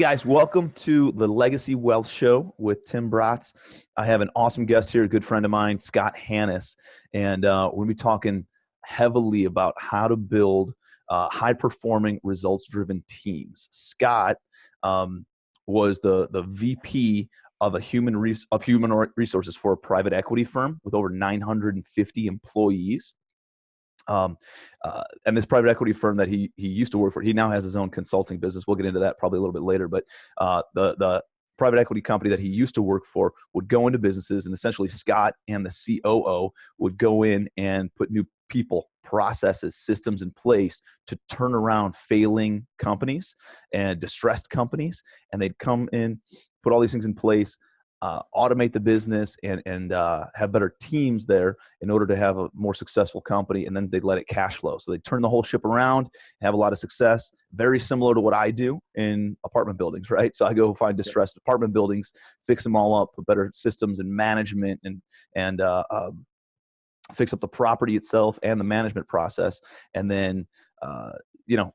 guys, welcome to the Legacy Wealth Show with Tim Bratz. I have an awesome guest here, a good friend of mine, Scott Hanis, and we're going to be talking heavily about how to build high-performing, results-driven teams. Scott was the VP of human resources for a private equity firm with over 950 employees. And this private equity firm that he used to work for, he now has his own consulting business. We'll get into that probably a little bit later. But the private equity company that he used to work for would go into businesses, and essentially Scott and the COO would go in and put new people, processes, systems in place to turn around failing companies and distressed companies. And they'd come in, put all these things in place, automate the business and have better teams there in order to have a more successful company, and then they'd let it cash flow. So they turn the whole ship around, have a lot of success, very similar to what I do in apartment buildings, right? So I go find distressed apartment buildings, fix them all up, put better systems and management and fix up the property itself and the management process, and then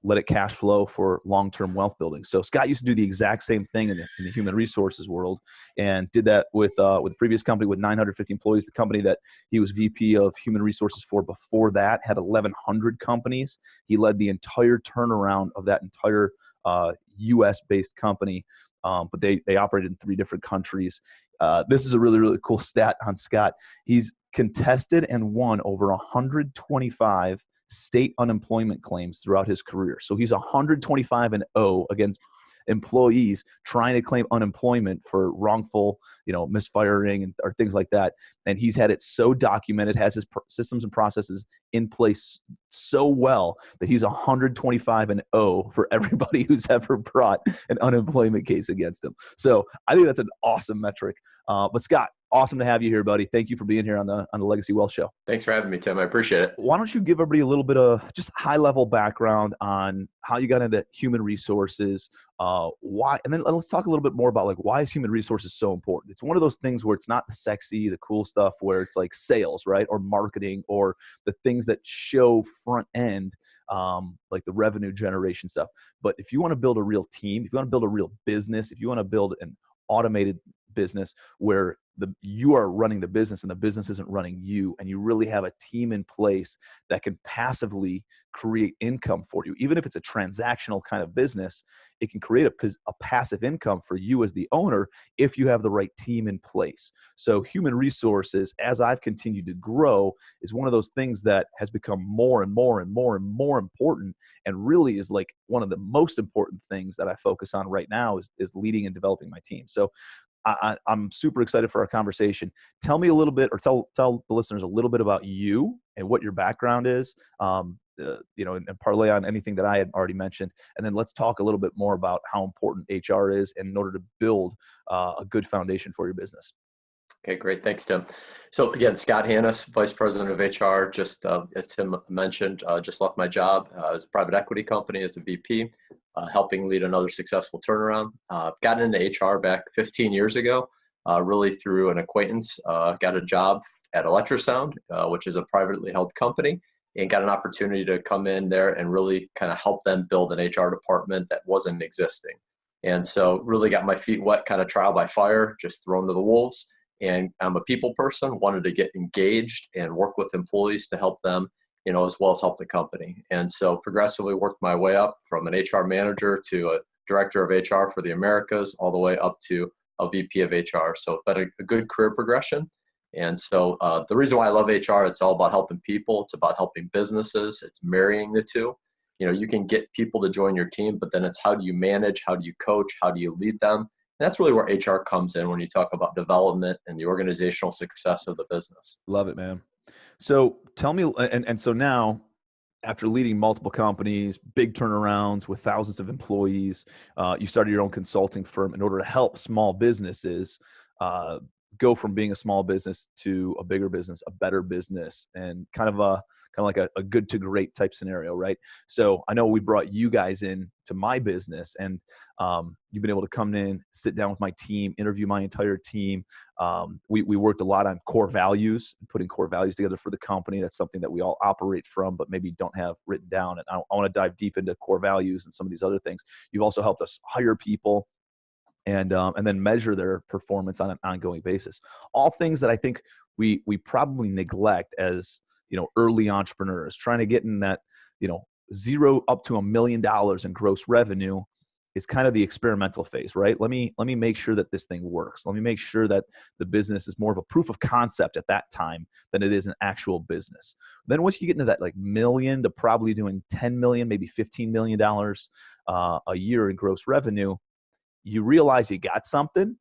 let it cash flow for long-term wealth building. So Scott used to do the exact same thing in the human resources world, and did that with the previous company with 950 employees. The company that he was VP of human resources for before that had 1,100 companies. He led the entire turnaround of that entire U.S.-based company, but they operated in 3 different countries. This is a really, really cool stat on Scott. He's contested and won over 125 state unemployment claims throughout his career. So he's 125-0 against employees trying to claim unemployment for wrongful, misfiring or things like that. And he's had it so documented, has his systems and processes in place so well that he's 125-0 for everybody who's ever brought an unemployment case against him. So I think that's an awesome metric. But Scott, awesome to have you here, buddy. Thank you for being here on the Legacy Wealth Show. Thanks for having me, Tim. I appreciate it. Why don't you give everybody a little bit of just high-level background on how you got into human resources, why, and then let's talk a little bit more about why is human resources so important? It's one of those things where it's not the sexy, the cool stuff where it's like sales, right, or marketing, or the things that show front end, like the revenue generation stuff. But if you want to build a real team, if you want to build a real business, if you want to build an automated business where you are running the business and the business isn't running you, and you really have a team in place that can passively create income for you. Even if it's a transactional kind of business, it can create a passive income for you as the owner if you have the right team in place. So human resources, as I've continued to grow, is one of those things that has become more and more and more and more important, and really is like one of the most important things that I focus on right now is leading and developing my team. So I'm super excited for our conversation. Tell me a little bit, or tell the listeners a little bit about you and what your background is, and parlay on anything that I had already mentioned. And then let's talk a little bit more about how important HR is in order to build a good foundation for your business. Okay, great. Thanks, Tim. So again, Scott Hanis, Vice President of HR, just as Tim mentioned, just left my job as a private equity company as a VP, helping lead another successful turnaround. Got into HR back 15 years ago, really through an acquaintance. Got a job at Electrosound, which is a privately held company, and got an opportunity to come in there and really kind of help them build an HR department that wasn't existing. And so really got my feet wet, kind of trial by fire, just thrown to the wolves. And I'm a people person, wanted to get engaged and work with employees to help them, as well as help the company. And so progressively worked my way up from an HR manager to a director of HR for the Americas, all the way up to a VP of HR. So it's been a good career progression. And so the reason why I love HR, it's all about helping people. It's about helping businesses. It's marrying the two. You can get people to join your team, but then it's how do you manage, how do you coach, how do you lead them? And that's really where HR comes in when you talk about development and the organizational success of the business. Love it, man. So tell me, and so now, after leading multiple companies, big turnarounds with thousands of employees, you started your own consulting firm in order to help small businesses go from being a small business to a bigger business, a better business, and kind of like a good to great type scenario, right? So I know we brought you guys in to my business, and you've been able to come in, sit down with my team, interview my entire team. We worked a lot on core values, putting core values together for the company. That's something that we all operate from, but maybe don't have written down. And I want to dive deep into core values and some of these other things. You've also helped us hire people, and then measure their performance on an ongoing basis. All things that I think we probably neglect as, early entrepreneurs trying to get in that, 0 up to $1 million in gross revenue is kind of the experimental phase, right? Let me make sure that this thing works. Let me make sure that the business is more of a proof of concept at that time than it is an actual business. Then once you get into that like million to probably doing 10 million, maybe $15 million a year in gross revenue, you realize you got something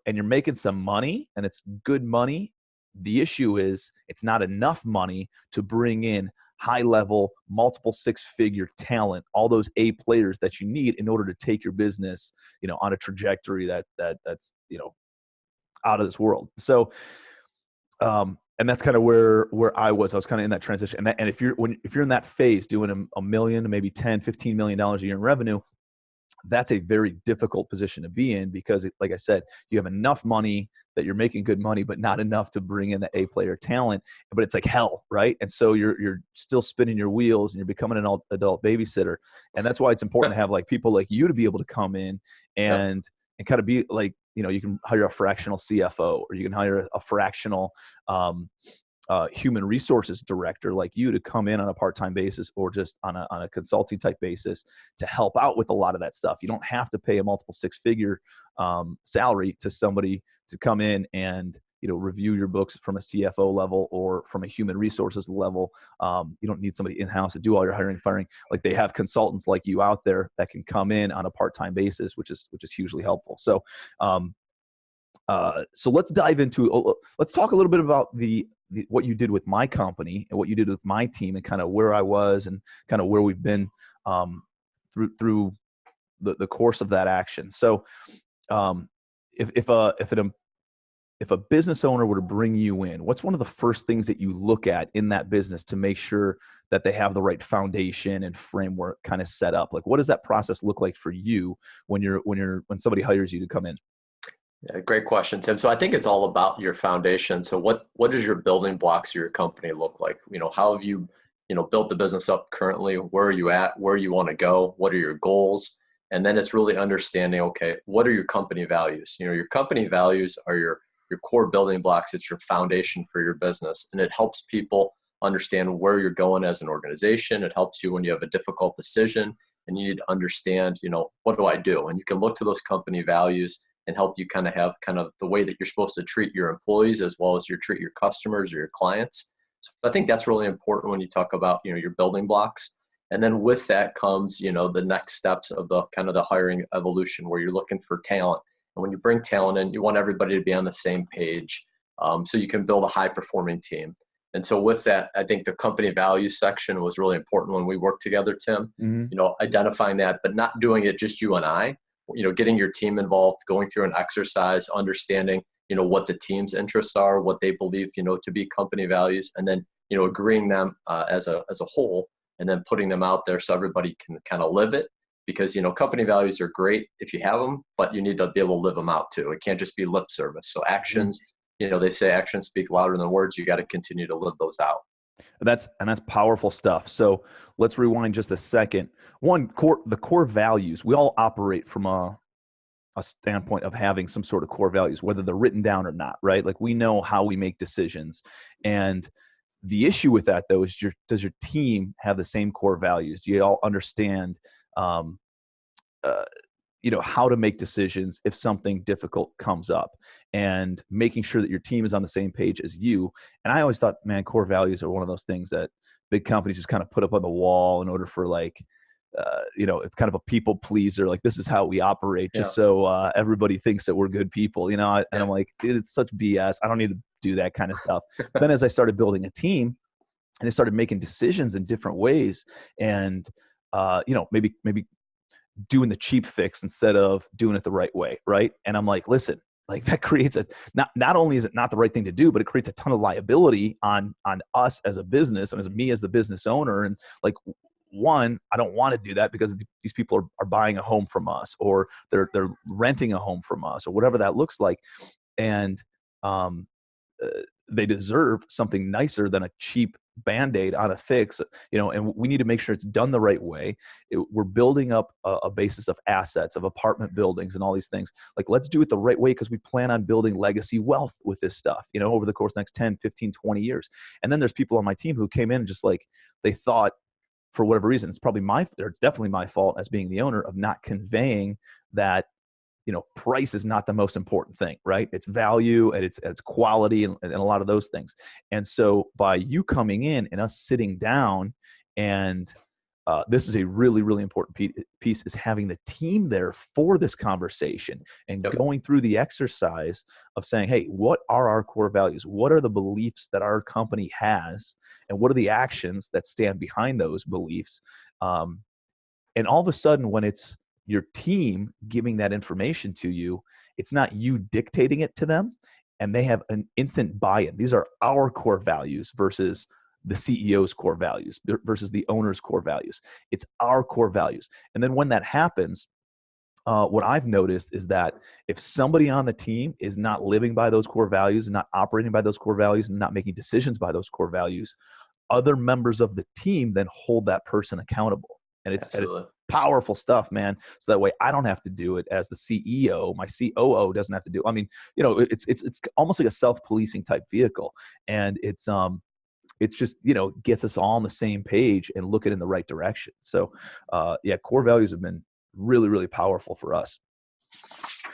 and you're making some money and it's good money. The issue is it's not enough money to bring in high level, multiple six-figure talent, all those A players that you need in order to take your business, on a trajectory that's out of this world. So, and that's kind of where I was. I was kind of in that transition. And if you're in that phase doing a million to maybe 10, $15 million a year in revenue, that's a very difficult position to be in because, like I said, you have enough money that you're making good money, but not enough to bring in the A player talent. But it's like hell, right? And so you're still spinning your wheels and you're becoming an adult babysitter. And that's why it's important to have like people like you to be able to come in and kind of be like, you can hire a fractional CFO or you can hire a fractional human resources director like you to come in on a part-time basis or just on a consulting type basis to help out with a lot of that stuff. You don't have to pay a multiple six-figure salary to somebody to come in and review your books from a CFO level or from a human resources level. You don't need somebody in-house to do all your hiring and firing. Like they have consultants like you out there that can come in on a part-time basis, which is hugely helpful. So so let's dive into, let's talk a little bit about what you did with my company and what you did with my team and kind of where I was and kind of where we've been through the course of that action. So if a business owner were to bring you in, what's one of the first things that you look at in that business to make sure that they have the right foundation and framework kind of set up? Like, what does that process look like for you when somebody hires you to come in? Yeah, great question, Tim. So I think it's all about your foundation. So what does your building blocks of your company look like? How have you, built the business up currently? Where are you at? Where you want to go? What are your goals? And then it's really understanding, okay, what are your company values? Your company values are your core building blocks. It's your foundation for your business. And it helps people understand where you're going as an organization. It helps you when you have a difficult decision and you need to understand, what do I do? And you can look to those company values and help you kind of have kind of the way that you're supposed to treat your employees as well as you treat your customers or your clients. So I think that's really important when you talk about, your building blocks. And then with that comes, the next steps of the kind of the hiring evolution where you're looking for talent. And when you bring talent in, you want everybody to be on the same page so you can build a high performing team. And so with that, I think the company values section was really important when we worked together, Tim, identifying that, but not doing it just you and I. Getting your team involved, going through an exercise, understanding, what the team's interests are, what they believe, to be company values, and then, agreeing them as a whole, and then putting them out there so everybody can kind of live it. Because, company values are great if you have them, but you need to be able to live them out too. It can't just be lip service. So actions, they say actions speak louder than words. You got to continue to live those out. That's powerful stuff. So let's rewind just a second. The core values, we all operate from a standpoint of having some sort of core values, whether they're written down or not, right? Like we know how we make decisions. And the issue with that though is does your team have the same core values? Do you all understand, how to make decisions if something difficult comes up, and making sure that your team is on the same page as you? And I always thought, man, core values are one of those things that big companies just kind of put up on the wall in order for it's kind of a people pleaser. Like, this is how we operate just so everybody thinks that we're good people, and I'm like, dude, it's such BS. I don't need to do that kind of stuff. Then as I started building a team and they started making decisions in different ways and, maybe doing the cheap fix instead of doing it the right way. Right. And I'm like, listen, like that creates not only is it not the right thing to do, but it creates a ton of liability on us as a business and as me as the business owner. And like, one, I don't want to do that because these people are buying a home from us, or they're renting a home from us, or whatever that looks like. And they deserve something nicer than a cheap Band-Aid on a fix, and we need to make sure it's done the right way. We're building up a basis of assets, of apartment buildings and all these things. Like, let's do it the right way because we plan on building legacy wealth with this stuff, over the course of the next 10, 15, 20 years. And then there's people on my team who came in and just like, they thought, for whatever reason, it's definitely my fault as being the owner of not conveying that, price is not the most important thing, right? It's value and it's quality and a lot of those things. And so by you coming in and us sitting down, and this is a really, really important piece, is having the team there for this conversation and going through the exercise of saying, hey, what are our core values? What are the beliefs that our company has? And what are the actions that stand behind those beliefs? And all of a sudden, when it's your team giving that information to you, it's not you dictating it to them, and they have an instant buy-in. These are our core values versus the CEO's core values versus the owner's core values. It's our core values. And then when that happens, what I've noticed is that if somebody on the team is not living by those core values and not operating by those core values and not making decisions by those core values, other members of the team then hold that person accountable. And it's powerful stuff, man. So that way I don't have to do it as the CEO. My COO doesn't have to do it. I mean, it's almost like a self-policing type vehicle. And it's just, gets us all on the same page and looking in the right direction. So core values have been really, really powerful for us.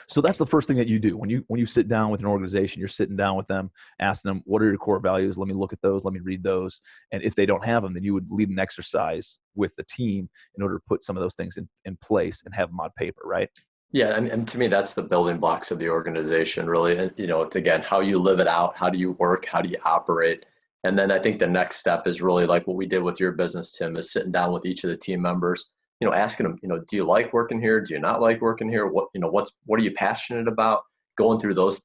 So that's the first thing that you do when you sit down with an organization. You're sitting down with them, asking them, what are your core values? Let me look at those. Let me read those. And if they don't have them, then you would lead an exercise with the team in order to put some of those things in place and have them on paper, right? Yeah, and to me, that's the building blocks of the organization, really. And, it's, again, how you live it out, how do you work, how do you operate? And then I think the next step is really like what we did with your business, Tim, is sitting down with each of the team members, asking them, do you like working here? Do you not like working here? What are you passionate about? Going through those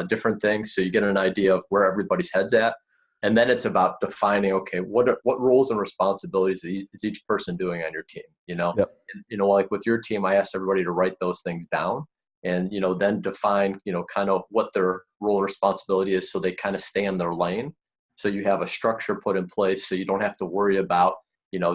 different things so you get an idea of where everybody's head's at. And then it's about defining, okay, what roles and responsibilities is each person doing on your team, Yep. And, like with your team, I asked everybody to write those things down and, then define, kind of what their role and responsibility is so they kind of stay in their lane. So you have a structure put in place so you don't have to worry about,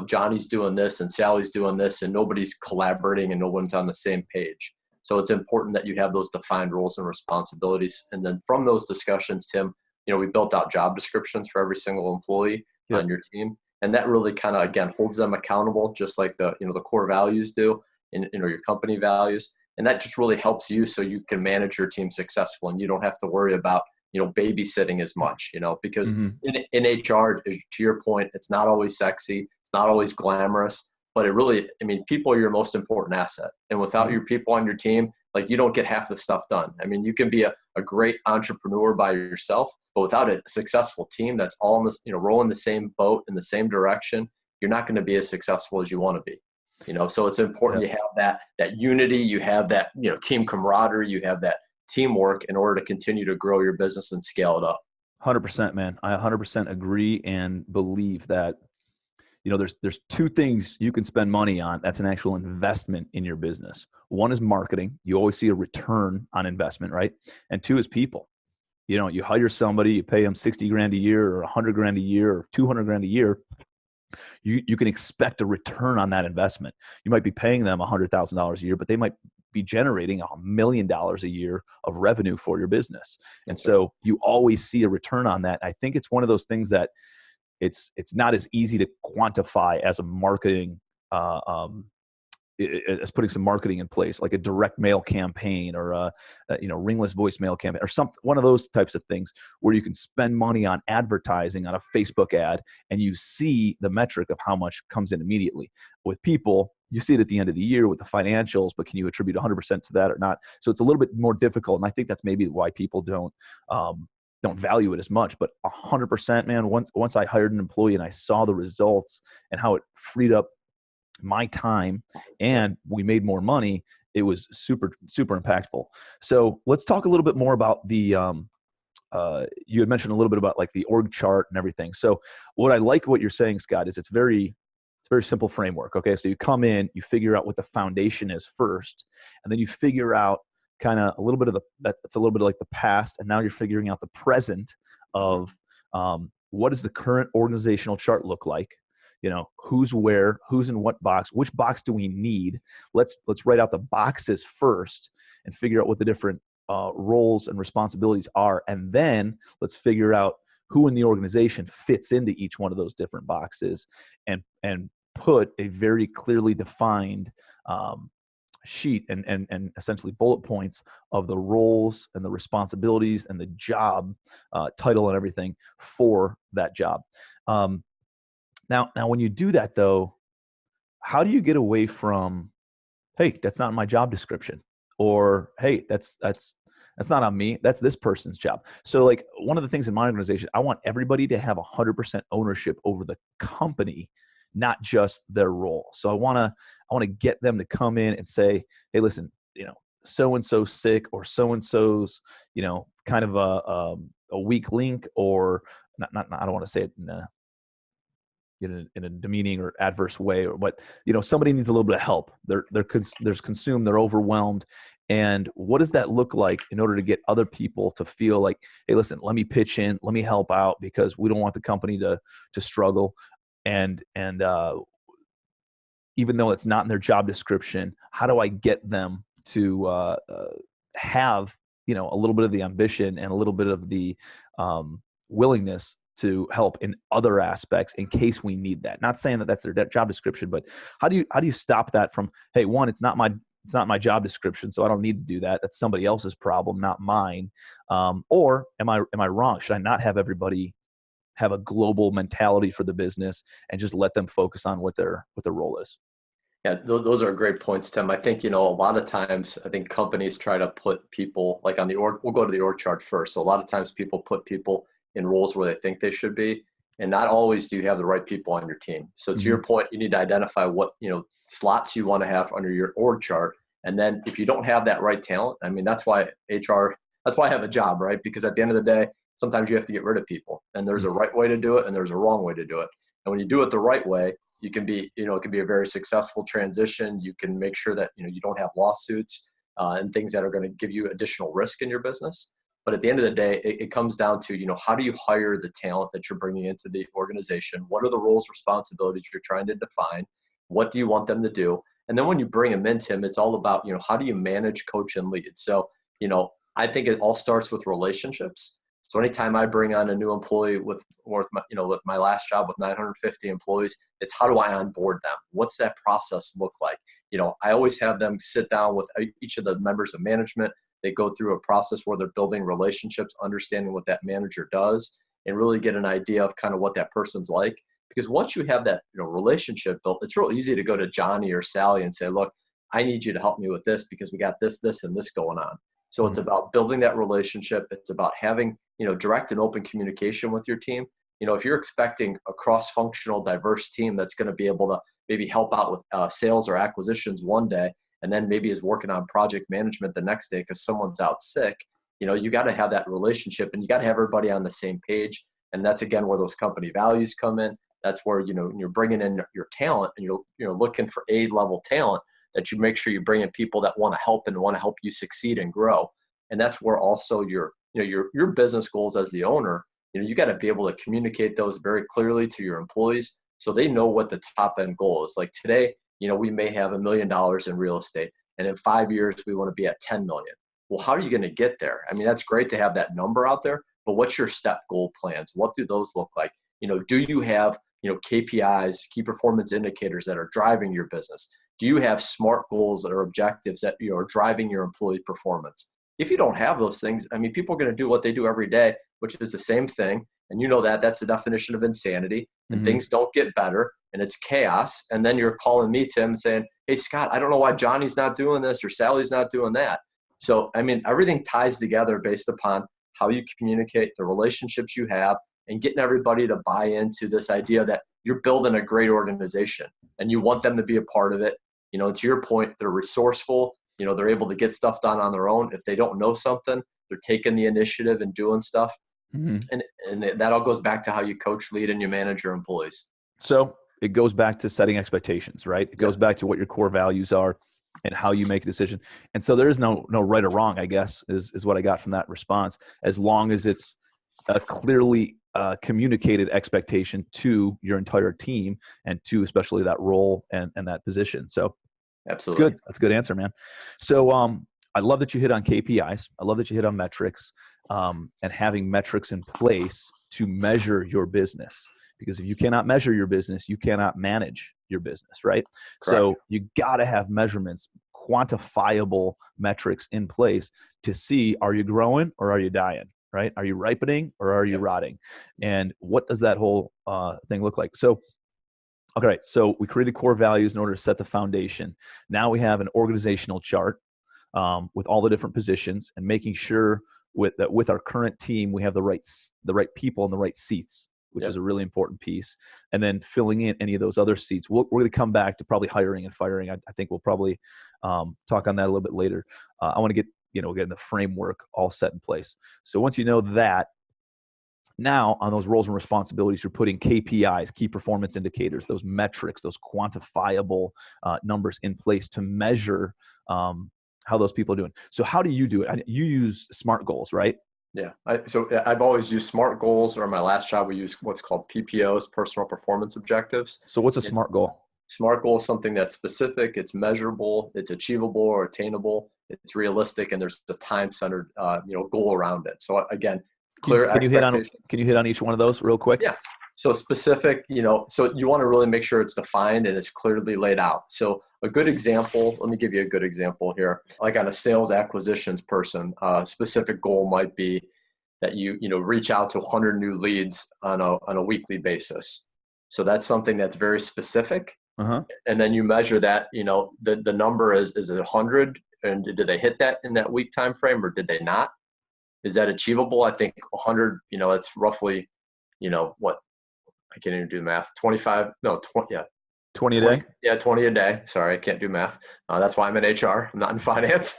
Johnny's doing this and Sally's doing this and nobody's collaborating and no one's on the same page. So it's important that you have those defined roles and responsibilities. And then from those discussions, Tim, we built out job descriptions for every single employee on your team. And that really kind of, again, holds them accountable, just like the core values do and, your company values. And that just really helps you so you can manage your team successful and you don't have to worry about, babysitting as much, because in HR, to your point, it's not always sexy. It's not always glamorous, but it really, people are your most important asset. And without your people on your team, like, you don't get half the stuff done. You can be a great entrepreneur by yourself, but without a successful team that's all in this, rowing the same boat in the same direction, you're not going to be as successful as you want to be. So it's important you have that unity, you have that, team camaraderie, you have that teamwork in order to continue to grow your business and scale it up. 100%, man. I 100% agree and believe that, there's two things you can spend money on. That's an actual investment in your business. One is marketing. You always see a return on investment, right? And two is people. You hire somebody, you pay them 60 grand a year or 100 grand a year or 200 grand a year. You can expect a return on that investment. You might be paying them $100,000 a year, but they might be generating $1 million a year of revenue for your business. And so you always see a return on that. I think it's one of those things that it's not as easy to quantify as a marketing, as putting some marketing in place, like a direct mail campaign or a ringless voicemail campaign or one of those types of things where you can spend money on advertising on a Facebook ad and you see the metric of how much comes in immediately. With people, you see it at the end of the year with the financials, but can you attribute 100% to that or not? So it's a little bit more difficult. And I think that's maybe why people don't value it as much. But 100%, man, once I hired an employee and I saw the results and how it freed up my time and we made more money, it was super, super impactful. So let's talk a little bit more about the, you had mentioned a little bit about like the org chart and everything. So what I like what you're saying, Scott, is it's very simple framework. Okay. So you come in, you figure out what the foundation is first, and then you figure out kind of a little bit of that's a little bit like the past. And now you're figuring out the present of, what does the current organizational chart look like? Who's where, who's in what box, which box do we need? Let's write out the boxes first and figure out what the different roles and responsibilities are. And then let's figure out who in the organization fits into each one of those different boxes, and put a very clearly defined sheet and essentially bullet points of the roles and the responsibilities and the job title and everything for that job. Now, when you do that, though, how do you get away from, hey, that's not my job description, or hey, that's not on me, that's this person's job? So, like, one of the things in my organization, I want everybody to have 100% ownership over the company, not just their role. So I want to get them to come in and say, hey, listen, so and so sick, or so and so's kind of a weak link, or not I don't want to say it in a demeaning or adverse way, but somebody needs a little bit of help. They're consumed, they're overwhelmed. And what does that look like in order to get other people to feel like, hey, listen, let me pitch in, let me help out, because we don't want the company to struggle. And even though it's not in their job description, how do I get them to have a little bit of the ambition and a little bit of the willingness to help in other aspects in case we need that? Not saying that that's their job description, but how do you stop that from, hey, one, it's not my job description, so I don't need to do that. That's somebody else's problem, not mine. Or am I wrong? Should I not have everybody have a global mentality for the business and just let them focus on what their role is? Yeah, those are great points, Tim. I think, a lot of times, I think companies try to put people, like on the org, we'll go to the org chart first. So a lot of times people put people in roles where they think they should be, and not always do you have the right people on your team. So to your point, you need to identify what, slots you want to have under your org chart. And then if you don't have that right talent, I mean, that's why I have a job, right? Because at the end of the day, sometimes you have to get rid of people, and there's a right way to do it and there's a wrong way to do it. And when you do it the right way, you can be, it can be a very successful transition. You can make sure that, you don't have lawsuits and things that are going to give you additional risk in your business. But at the end of the day, it comes down to, how do you hire the talent that you're bringing into the organization? What are the roles, responsibilities you're trying to define? What do you want them to do? And then when you bring them in, Tim, it's all about, how do you manage, coach, and lead? So, I think it all starts with relationships. So anytime I bring on a new employee with my last job with 950 employees, it's how do I onboard them? What's that process look like? I always have them sit down with each of the members of management. They go through a process where they're building relationships, understanding what that manager does, and really get an idea of kind of what that person's like. Because once you have that relationship built, it's real easy to go to Johnny or Sally and say, look, I need you to help me with this because we got this, and this going on. So it's about building that relationship. It's about having, direct and open communication with your team. If you're expecting a cross-functional, diverse team that's going to be able to maybe help out with sales or acquisitions one day, and then maybe is working on project management the next day because someone's out sick, you got to have that relationship, and you got to have everybody on the same page. And that's, again, where those company values come in. That's where, you're bringing in your talent, and you're looking for A-level talent, that you make sure you bring in people that want to help and want to help you succeed and grow. And that's where also your business goals as the owner, you got to be able to communicate those very clearly to your employees so they know what the top end goal is. Like today, we may have $1 million in real estate, and in 5 years we want to be at 10 million. Well, how are you going to get there? I mean, that's great to have that number out there, but what's your step goal plans? What do those look like? Do you have, KPIs, key performance indicators that are driving your business? Do you have SMART goals that are objectives that are driving your employee performance? If you don't have those things, I mean, people are going to do what they do every day, which is the same thing. And that's the definition of insanity. And things don't get better, and it's chaos. And then you're calling me, Tim, saying, hey, Scott, I don't know why Johnny's not doing this or Sally's not doing that. So, I mean, everything ties together based upon how you communicate, the relationships you have, and getting everybody to buy into this idea that you're building a great organization and you want them to be a part of it. To your point, they're resourceful. They're able to get stuff done on their own. If they don't know something, they're taking the initiative and doing stuff. And that all goes back to how you coach, lead, and you manage your employees. So it goes back to setting expectations, right? It goes back to what your core values are and how you make a decision. And so there is no right or wrong, I guess, is what I got from that response, as long as it's a clearly communicated expectation to your entire team and to especially that role and that position. So it's Absolutely. good. That's a good answer, man. So I love that you hit on KPIs. I love that you hit on metrics, and having metrics in place to measure your business. Because if you cannot measure your business, you cannot manage your business, right? Correct. So you got to have measurements, quantifiable metrics in place to see, are you growing or are you dying, right? Are you ripening or are you Yep. rotting? And what does that whole thing look like? So, okay, so we created core values in order to set the foundation. Now we have an organizational chart with all the different positions, and making sure with our current team we have the right people in the right seats, which Yep. is a really important piece. And then filling in any of those other seats. We're going to come back to probably hiring and firing. I think we'll probably talk on that a little bit later. I want to get the framework all set in place. So once you know that, now on those roles and responsibilities, you're putting KPIs, key performance indicators, those metrics, those quantifiable numbers in place to measure how those people are doing. So how do you do it? You use SMART goals, right? Yeah. So I've always used SMART goals, or in my last job, we used what's called PPOs, personal performance objectives. So what's a And SMART goal? SMART goal is something that's specific, it's measurable, it's achievable or attainable, it's realistic, and there's a time-centered, goal around it. So again, clear expectations. Can you hit on each one of those real quick? Yeah. So specific, so you want to really make sure it's defined and it's clearly laid out. So a good example, let me give you a good example here. Like on a sales acquisitions person, a specific goal might be that you reach out to 100 new leads on a weekly basis. So that's something that's very specific. Uh-huh. And then you measure that, the number is it 100, and did they hit that in that week time frame or did they not? Is that achievable? I think 100, it's roughly, what, I can't even do math. 25, no, 20, yeah. 20 a day? Yeah, 20 a day. Sorry, I can't do math. That's why I'm in HR. I'm not in finance.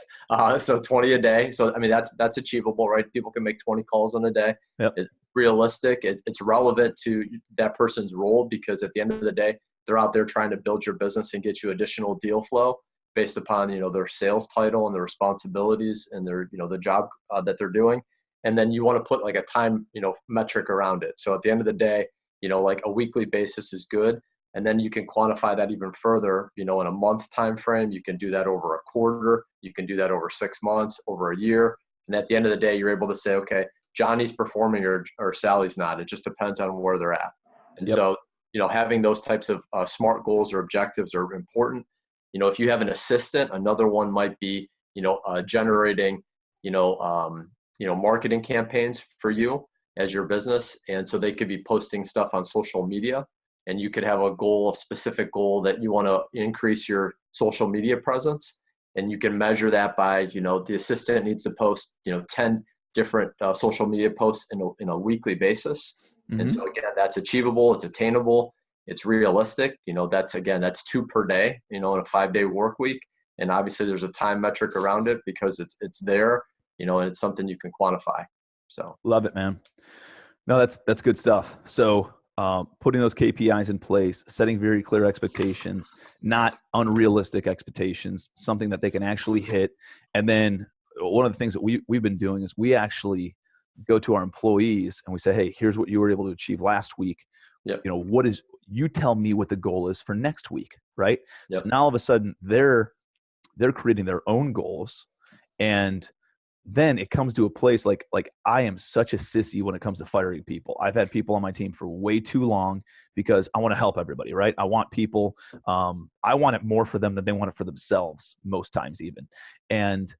So 20 a day. So, I mean, that's achievable, right? People can make 20 calls in a day. Yep. It's realistic. It's relevant to that person's role, because at the end of the day, they're out there trying to build your business and get you additional deal flow based upon, their sales title and their responsibilities and their, the job that they're doing. And then you want to put like a time, metric around it. So at the end of the day, like a weekly basis is good. And then you can quantify that even further, in a month time frame. You can do that over a quarter. You can do that over 6 months, over a year. And at the end of the day, you're able to say, okay, Johnny's performing or Sally's not. It just depends on where they're at. And Yep. so, having those types of SMART goals or objectives are important. If you have an assistant, another one might be, generating, marketing campaigns for you as your business. And so they could be posting stuff on social media. And you could have a specific goal that you want to increase your social media presence. And you can measure that by, the assistant needs to post, 10 different social media posts in a weekly basis. Mm-hmm. And so again, that's achievable, it's attainable, it's realistic. That's 2 per day, in a 5-day work week. And obviously there's a time metric around it because it's there, and it's something you can quantify. So love it, man. No, that's good stuff. So putting those KPIs in place, setting very clear expectations, not unrealistic expectations, something that they can actually hit. And then one of the things that we've been doing is we actually go to our employees and we say, hey, here's what you were able to achieve last week. Yep. You tell me what the goal is for next week, right? Yep. So now all of a sudden they're creating their own goals. And then it comes to a place like I am such a sissy when it comes to firing people. I've had people on my team for way too long because I want to help everybody, right? I want people, I want it more for them than they want it for themselves most times even. And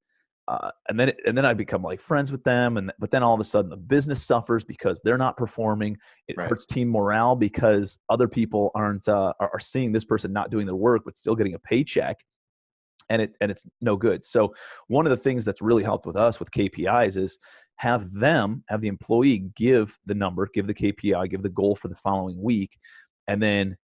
then I become like friends with them. But then all of a sudden the business suffers because they're not performing. It Right. hurts team morale because other people are seeing this person not doing their work, but still getting a paycheck. And it's no good. So one of the things that's really helped with us with KPIs is have the employee give the number, give the KPI, give the goal for the following week, and then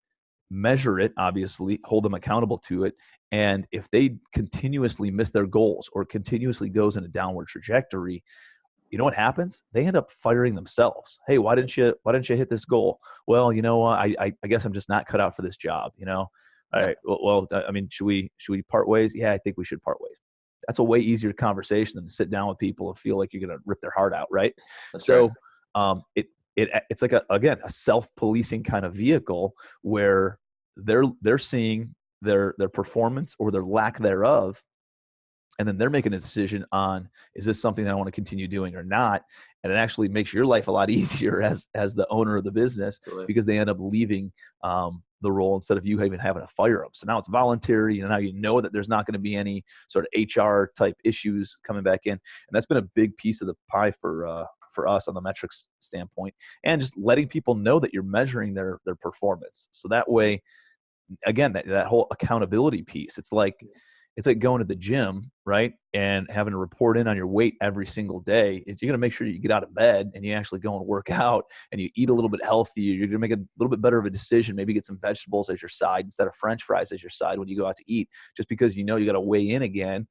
measure it, obviously, hold them accountable to it. And if they continuously miss their goals or continuously goes in a downward trajectory, you know what happens? They end up firing themselves. Hey, why didn't you hit this goal? Well, I guess I'm just not cut out for this job, All right. Well, I mean, should we part ways? Yeah, I think we should part ways. That's a way easier conversation than to sit down with people and feel like you're going to rip their heart out, right? That's so, right. It's like a self-policing kind of vehicle where they're seeing their performance or their lack thereof, and then they're making a decision on, is this something that I want to continue doing or not? And it actually makes your life a lot easier as the owner of the business, Really. because they end up leaving the role instead of you even having to fire them. So now it's voluntary, and now you know that there's not going to be any sort of HR type issues coming back in. And that's been a big piece of the pie for us on the metrics standpoint, and just letting people know that you're measuring their performance. So that way, again, that whole accountability piece, it's like going to the gym, right? And having to report in on your weight every single day. You're going to make sure you get out of bed and you actually go and work out and you eat a little bit healthier. You're going to make a little bit better of a decision. Maybe get some vegetables as your side instead of French fries as your side when you go out to eat, just because you got to weigh in again,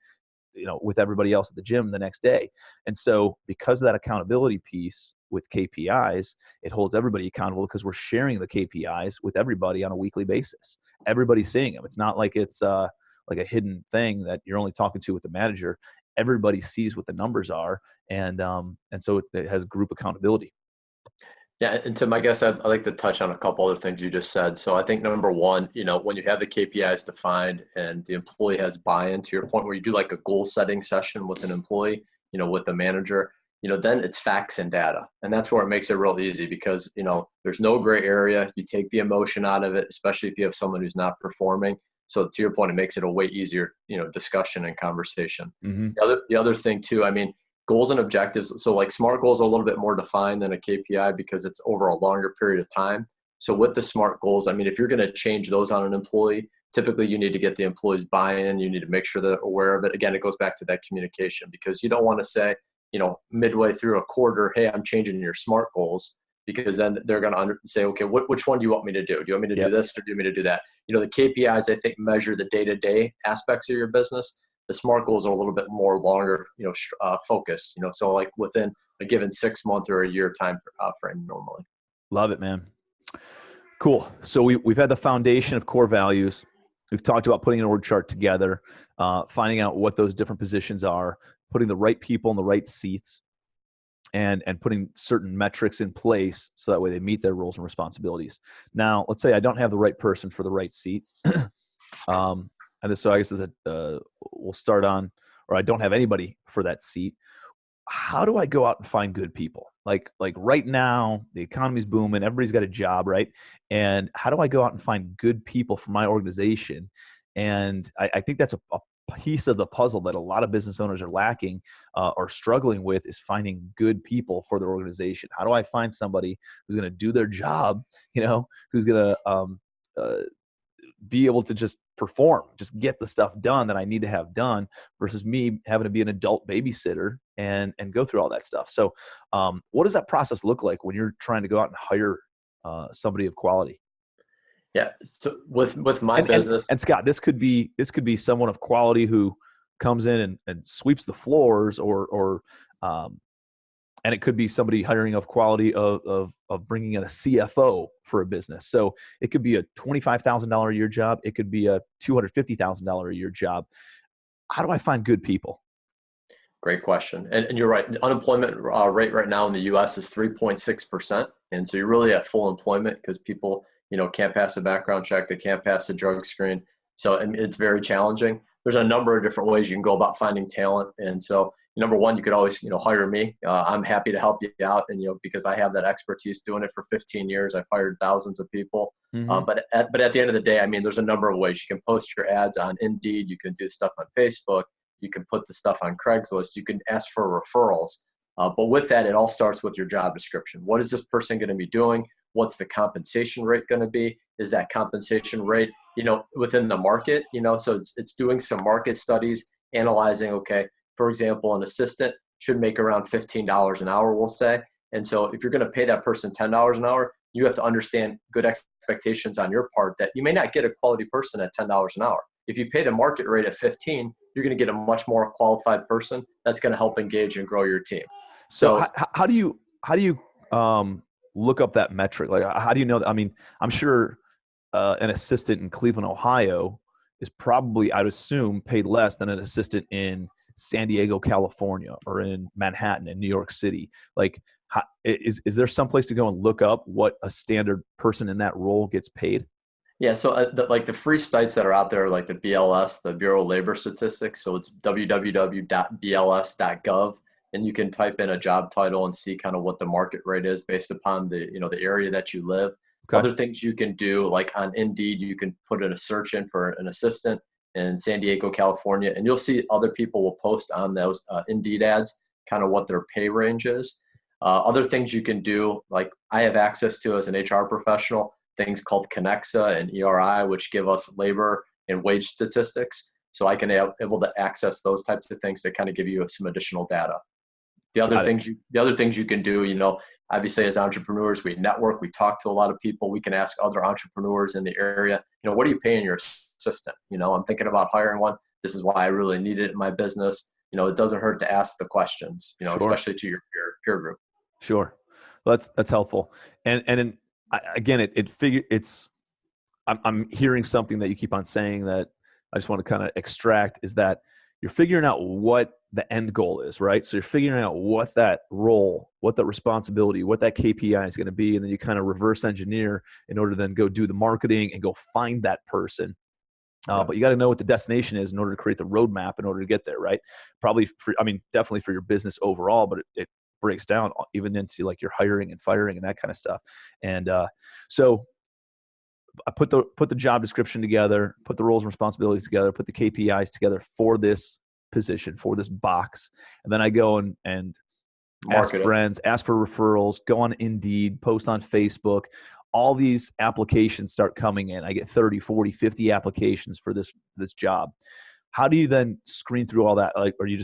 with everybody else at the gym the next day. And so because of that accountability piece with KPIs, it holds everybody accountable, because we're sharing the KPIs with everybody on a weekly basis. Everybody's seeing them. It's not like it's like a hidden thing that you're only talking to with the manager. Everybody sees what the numbers are. And so it has group accountability. Yeah, and Tim, I guess I'd like to touch on a couple other things you just said. So I think number one, when you have the KPIs defined and the employee has buy-in, to your point, where you do like a goal setting session with an employee, with the manager, then it's facts and data. And that's where it makes it real easy, because, there's no gray area. You take the emotion out of it, especially if you have someone who's not performing. So to your point, it makes it a way easier, discussion and conversation. Mm-hmm. The other thing too, goals and objectives. So like SMART goals are a little bit more defined than a KPI, because it's over a longer period of time. So with the SMART goals, if you're going to change those on an employee, typically you need to get the employees buy-in. You need to make sure they're aware of it. Again, it goes back to that communication, because you don't want to say, midway through a quarter, hey, I'm changing your SMART goals, because then they're going to say, okay, which one do you want me to do? Do you want me to do this, or do you want me to do that? The KPIs, I think, measure the day-to-day aspects of your business. The SMART goals are a little bit more longer, focused, so like within a given 6 month or a year time frame normally. Love it, man. Cool. So we've had the foundation of core values. We've talked about putting an org chart together, finding out what those different positions are, putting the right people in the right seats, and putting certain metrics in place so that way they meet their roles and responsibilities. Now, let's say I don't have the right person for the right seat. And so I guess we'll start on, or I don't have anybody for that seat. How do I go out and find good people? Like right now, the economy's booming, everybody's got a job, right? And how do I go out and find good people for my organization? And I think that's a piece of the puzzle that a lot of business owners are lacking or struggling with, is finding good people for their organization. How do I find somebody who's going to do their job, who's going to be able to just perform, just get the stuff done that I need to have done, versus me having to be an adult babysitter and go through all that stuff. So what does that process look like when you're trying to go out and hire somebody of quality? Yeah. So with my business, and Scott, this could be someone of quality who comes in and sweeps the floors, or and it could be somebody hiring of quality of bringing in a CFO for a business. So it could be a $25,000 a year job. It could be a $250,000 a year job. How do I find good people? Great question. And you're right. The unemployment rate right now in the U.S. is 3.6%. And so you're really at full employment, because people, can't pass a background check. They can't pass a drug screen. So it's very challenging. There's a number of different ways you can go about finding talent. And so number one, you could always, hire me. I'm happy to help you out. And, because I have that expertise doing it for 15 years. I've hired thousands of people. Mm-hmm. But at the end of the day, there's a number of ways. You can post your ads on Indeed. You can do stuff on Facebook. You can put the stuff on Craigslist. You can ask for referrals. But with that, it all starts with your job description. What is this person going to be doing? What's the compensation rate going to be? Is that compensation rate, within the market? So it's doing some market studies, analyzing, okay, for example, an assistant should make around $15 an hour, we'll say. And so if you're going to pay that person $10 an hour, you have to understand good expectations on your part that you may not get a quality person at $10 an hour. If you pay the market rate at 15, you're going to get a much more qualified person that's going to help engage and grow your team. So how do you look up that metric? Like, how do you know that? I'm sure an assistant in Cleveland, Ohio is probably, I'd assume, paid less than an assistant in San Diego, California, or in Manhattan in New York City? Like, is there some place to go and look up what a standard person in that role gets paid? Yeah, so like the free sites that are out there, like the BLS, the Bureau of Labor Statistics. So it's www.bls.gov, and you can type in a job title and see kind of what the market rate is based upon the area that you live. Okay. Other things you can do, like on Indeed, you can put in a search in for an assistant in San Diego, California, and you'll see other people will post on those Indeed ads kind of what their pay range is. Other things you can do, like I have access to as an HR professional, things called Connexa and ERI, which give us labor and wage statistics. So I can able to access those types of things to kind of give you some additional data. Got it. The other things you can do, obviously as entrepreneurs, we network, we talk to a lot of people. We can ask other entrepreneurs in the area, what are you paying your assistant? I'm thinking about hiring one. This is why I really need it in my business. It doesn't hurt to ask the questions, Sure. especially to your peer group. Sure. Well, that's helpful. And again, I'm hearing something that you keep on saying that I just want to kind of extract, is that you're figuring out what the end goal is, right? So you're figuring out what that role, what that responsibility, what that KPI is going to be, and then you kind of reverse engineer in order to then go do the marketing and go find that person. But you got to know what the destination is in order to create the roadmap in order to get there, right? Definitely for your business overall, but it breaks down even into like your hiring and firing and that kind of stuff. And so I put the job description together, put the roles and responsibilities together, put the KPIs together for this position, for this box. And then I go and ask friends, ask for referrals, go on Indeed, post on Facebook. All these applications start coming in. I get 30, 40, 50 applications for this job. How do you then screen through all that? Like, or you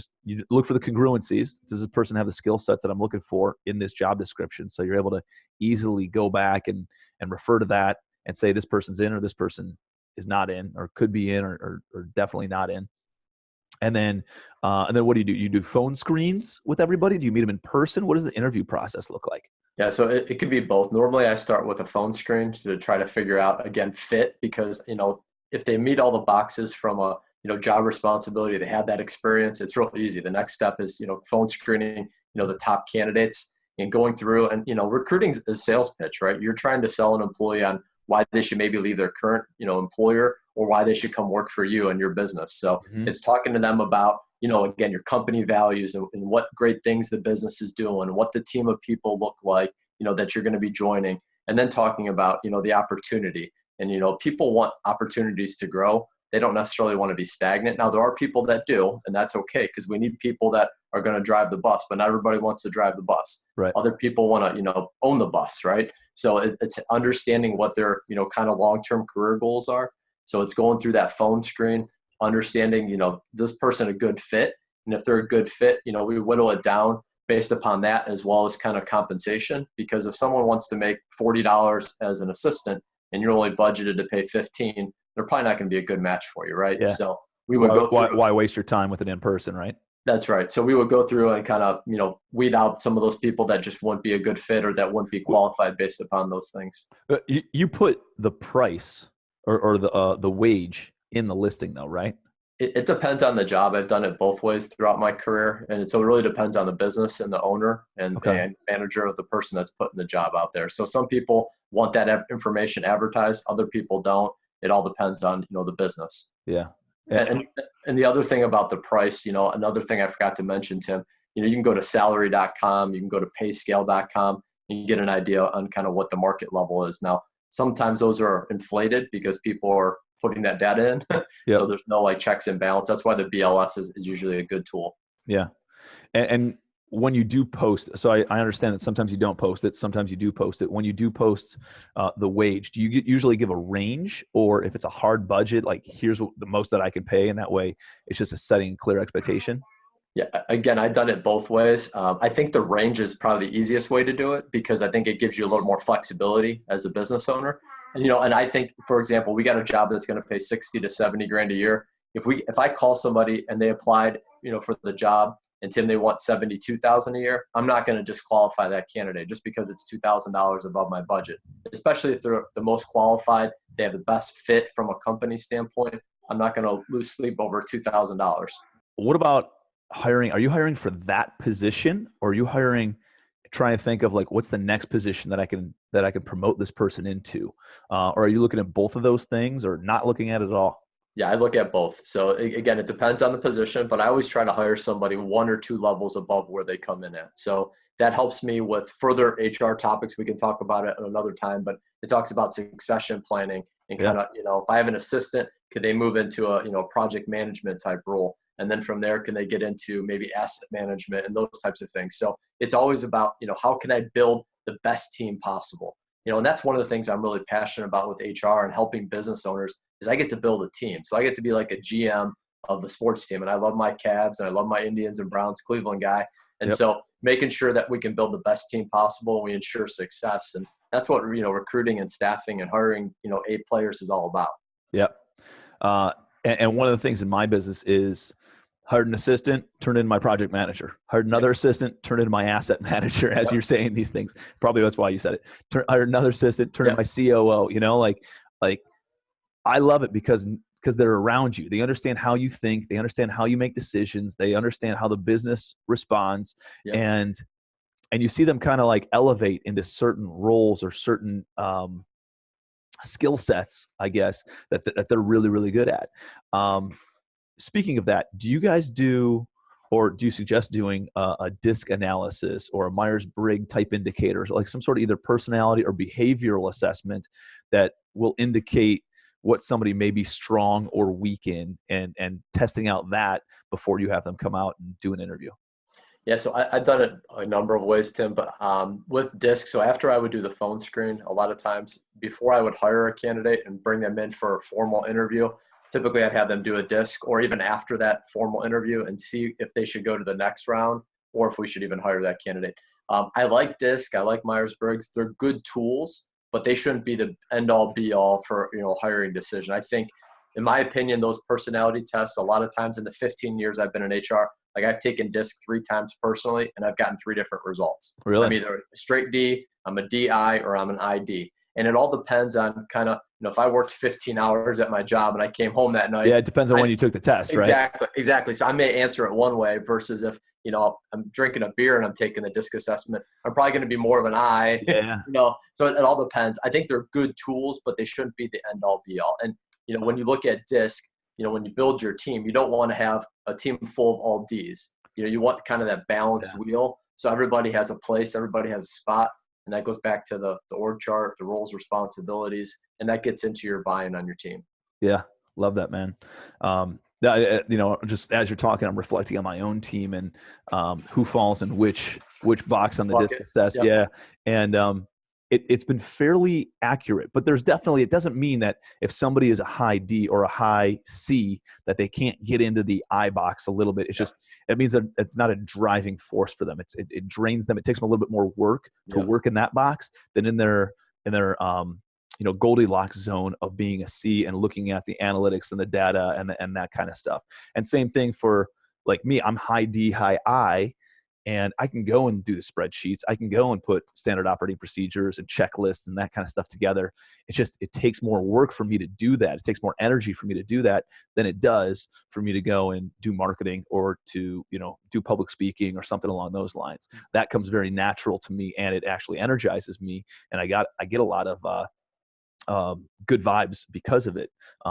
look for the congruencies. Does this person have the skill sets that I'm looking for in this job description? So you're able to easily go back and refer to that and say this person's in or this person is not in, or could be in or definitely not in. And then what do? You do phone screens with everybody? Do you meet them in person? What does the interview process look like? Yeah, so it could be both. Normally I start with a phone screen to try to figure out, again, fit, because, if they meet all the boxes from a, job responsibility, they have that experience, it's real easy. The next step is, phone screening, the top candidates and going through, and, recruiting is a sales pitch, right? You're trying to sell an employee on why they should maybe leave their current, employer, or why they should come work for you and your business. So it's talking to them about, again, your company values and what great things the business is doing, what the team of people look like, that you're going to be joining, and then talking about, the opportunity. And, people want opportunities to grow. They don't necessarily want to be stagnant. Now, there are people that do, and that's okay, because we need people that are going to drive the bus, but not everybody wants to drive the bus. Right. Other people want to, own the bus, right? So it's understanding what their, kind of long-term career goals are. So it's going through that phone screen, understanding, this person a good fit. And if they're a good fit, we whittle it down based upon that, as well as kind of compensation. Because if someone wants to make $40 as an assistant and you're only budgeted to pay 15, they're probably not going to be a good match for you, right? Yeah. So we would go through. Why waste your time with it in person, right? That's right. So we would go through and kind of, weed out some of those people that just wouldn't be a good fit or that wouldn't be qualified based upon those things. You put the price or the wage in the listing though, right? It depends on the job. I've done it both ways throughout my career. And so it really depends on the business and the owner and manager of the person that's putting the job out there. So some people want that information advertised. Other people don't. It all depends on, the business. Yeah. And the other thing about the price, another thing I forgot to mention, Tim, you can go to salary.com, you can go to payscale.com, and you get an idea on kind of what the market level is. Now, sometimes those are inflated because people are putting that data in. Yep. So there's no checks and balance. That's why the BLS is usually a good tool. Yeah. And when you do post, so I understand that sometimes you don't post it, sometimes you do post it. When you do post the wage, do you usually give a range, or if it's a hard budget, like here's the most that I can pay, and that way it's just a setting clear expectation? Yeah, again, I've done it both ways. I think the range is probably the easiest way to do it, because I think it gives you a little more flexibility as a business owner. And, and I think, for example, we got a job that's going to pay 60 to 70 grand a year. If I call somebody and they applied, for the job, and Tim, they want 72,000 a year, I'm not going to disqualify that candidate just because it's $2,000 above my budget, especially if they're the most qualified, they have the best fit from a company standpoint. I'm not going to lose sleep over $2,000. What about hiring, are you hiring for that position, or are you hiring, trying to think of like, what's the next position that I can promote this person into? Or are you looking at both of those things, or not looking at it at all? Yeah, I look at both. So again, it depends on the position, but I always try to hire somebody one or two levels above where they come in at. So that helps me with further HR topics. We can talk about it another time, but it talks about succession planning and Yeah. kind of, if I have an assistant, could they move into a, project management type role? And then from there, can they get into maybe asset management and those types of things? So it's always about, how can I build the best team possible? And that's one of the things I'm really passionate about with HR and helping business owners is I get to build a team. So I get to be like a GM of the sports team. And I love my Cavs and I love my Indians and Browns, Cleveland guy. And Yep. so making sure that we can build the best team possible and we ensure success. And that's what, recruiting and staffing and hiring, A players is all about. Yep. Uh, and one of the things in my business is hired an assistant, turned into my project manager. Hired another assistant, turned into my asset manager. As Yep. you're saying these things, probably that's why you said it. Hired another assistant, turned into my COO. Like I love it because they're around you. They understand how you think. They understand how you make decisions. They understand how the business responds, Yep. and you see them kind of like elevate into certain roles or certain skill sets, I guess, that they're really, really good at. Speaking of that, do you guys do, or do you suggest doing a disc analysis or a Myers-Briggs type indicators, like some sort of either personality or behavioral assessment that will indicate what somebody may be strong or weak in, and testing out that before you have them come out and do an interview? Yeah, so I've done it a number of ways, Tim, but with DISC, so after I would do the phone screen, a lot of times before I would hire a candidate and bring them in for a formal interview, typically I'd have them do a DISC or even after that formal interview and see if they should go to the next round or if we should even hire that candidate. I like DISC, I like Myers-Briggs. They're good tools, but they shouldn't be the end-all be-all for hiring decision. I think, in my opinion, those personality tests, a lot of times in the 15 years I've been in HR, like I've taken DISC 3 times personally, and I've gotten 3 different results. Really? I'm either a straight D, I'm a DI, or I'm an ID. And it all depends on kind of, if I worked 15 hours at my job and I came home that night. Yeah, it depends on when you took the test, right? Exactly. So I may answer it one way versus if, I'm drinking a beer and I'm taking the DISC assessment, I'm probably going to be more of an I. Yeah. So it all depends. I think they're good tools, but they shouldn't be the end all be all. And, when you look at DISC, when you build your team, you don't want to have a team full of all Ds. You want kind of that balanced wheel. So everybody has a place, everybody has a spot. And that goes back to the org chart, the roles, responsibilities, and that gets into your buy-in on your team. Yeah. Love that, man. Just as you're talking, I'm reflecting on my own team and who falls in which box on the DISC assess. Yep. Yeah. And it's been fairly accurate, but it doesn't mean that if somebody is a high D or a high C that they can't get into the I box a little bit. It's just, it means that it's not a driving force for them. It drains them. It takes them a little bit more work to work in that box than in their Goldilocks zone of being a C and looking at the analytics and the data and that kind of stuff. And same thing for like me, I'm high D, high I, and I can go and do the spreadsheets. I can go and put standard operating procedures and checklists and that kind of stuff together. It's just, it takes more work for me to do that. It takes more energy for me to do that than it does for me to go and do marketing or to, do public speaking or something along those lines. That comes very natural to me, and it actually energizes me. And I get a lot of, good vibes because of it,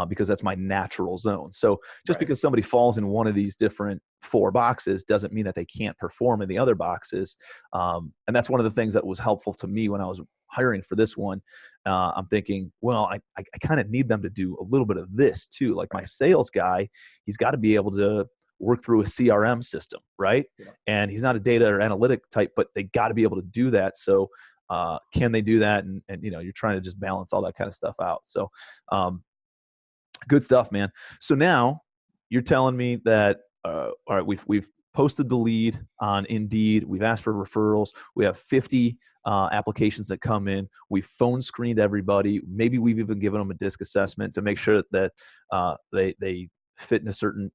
because that's my natural zone. So just because somebody falls in one of these different 4 boxes doesn't mean that they can't perform in the other boxes. And that's one of the things that was helpful to me when I was hiring for this one. I'm thinking, well, I kind of need them to do a little bit of this too. Like my sales guy, he's got to be able to work through a CRM system, right? Yeah. And he's not a data or analytic type, but they got to be able to do that. So can they do that? And you're trying to just balance all that kind of stuff out. So good stuff, man. So now you're telling me that, all right, we've posted the lead on Indeed. We've asked for referrals. We have 50 applications that come in. We've phone screened everybody. Maybe we've even given them a DISC assessment to make sure that they fit in a certain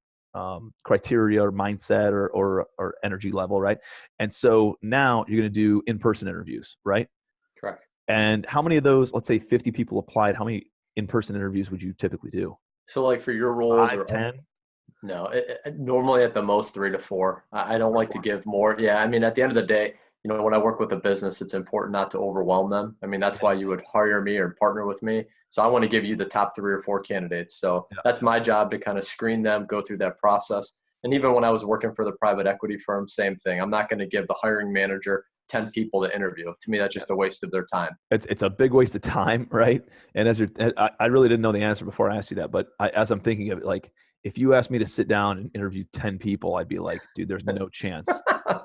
criteria or mindset or energy level, right? And so now you're going to do in-person interviews, right? Correct. And how many of those, let's say 50 people applied, how many in-person interviews would you typically do? So like for your roles, 5, 10? No, normally at the most 3 to 4. I don't like to give more. Yeah, I mean, at the end of the day, when I work with a business, it's important not to overwhelm them. I mean, that's Yeah. why you would hire me or partner with me. So I want to give you the top 3 or 4 candidates. So Yeah. that's my job to kind of screen them, go through that process. And even when I was working for the private equity firm, same thing. I'm not going to give the hiring manager 10 people to interview. To me, that's Yeah. just a waste of their time. It's a big waste of time, right? And I really didn't know the answer before I asked you that, but as I'm thinking of it, like if you asked me to sit down and interview 10 people, I'd be like, dude, there's no chance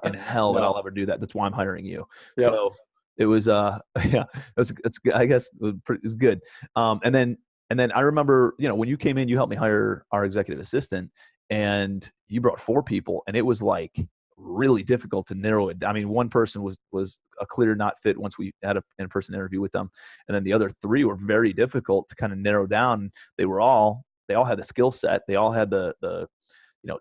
in hell that No. I'll ever do that. That's why I'm hiring you. Yep. So it was, yeah, that's I guess it was good. And then I remember, when you came in, you helped me hire our executive assistant, and you brought 4 people, and it was like really difficult to narrow it. I mean, one person was a clear not fit once we had an in-person interview with them, and then the other 3 were very difficult to kind of narrow down. They all had the skill set, they all had the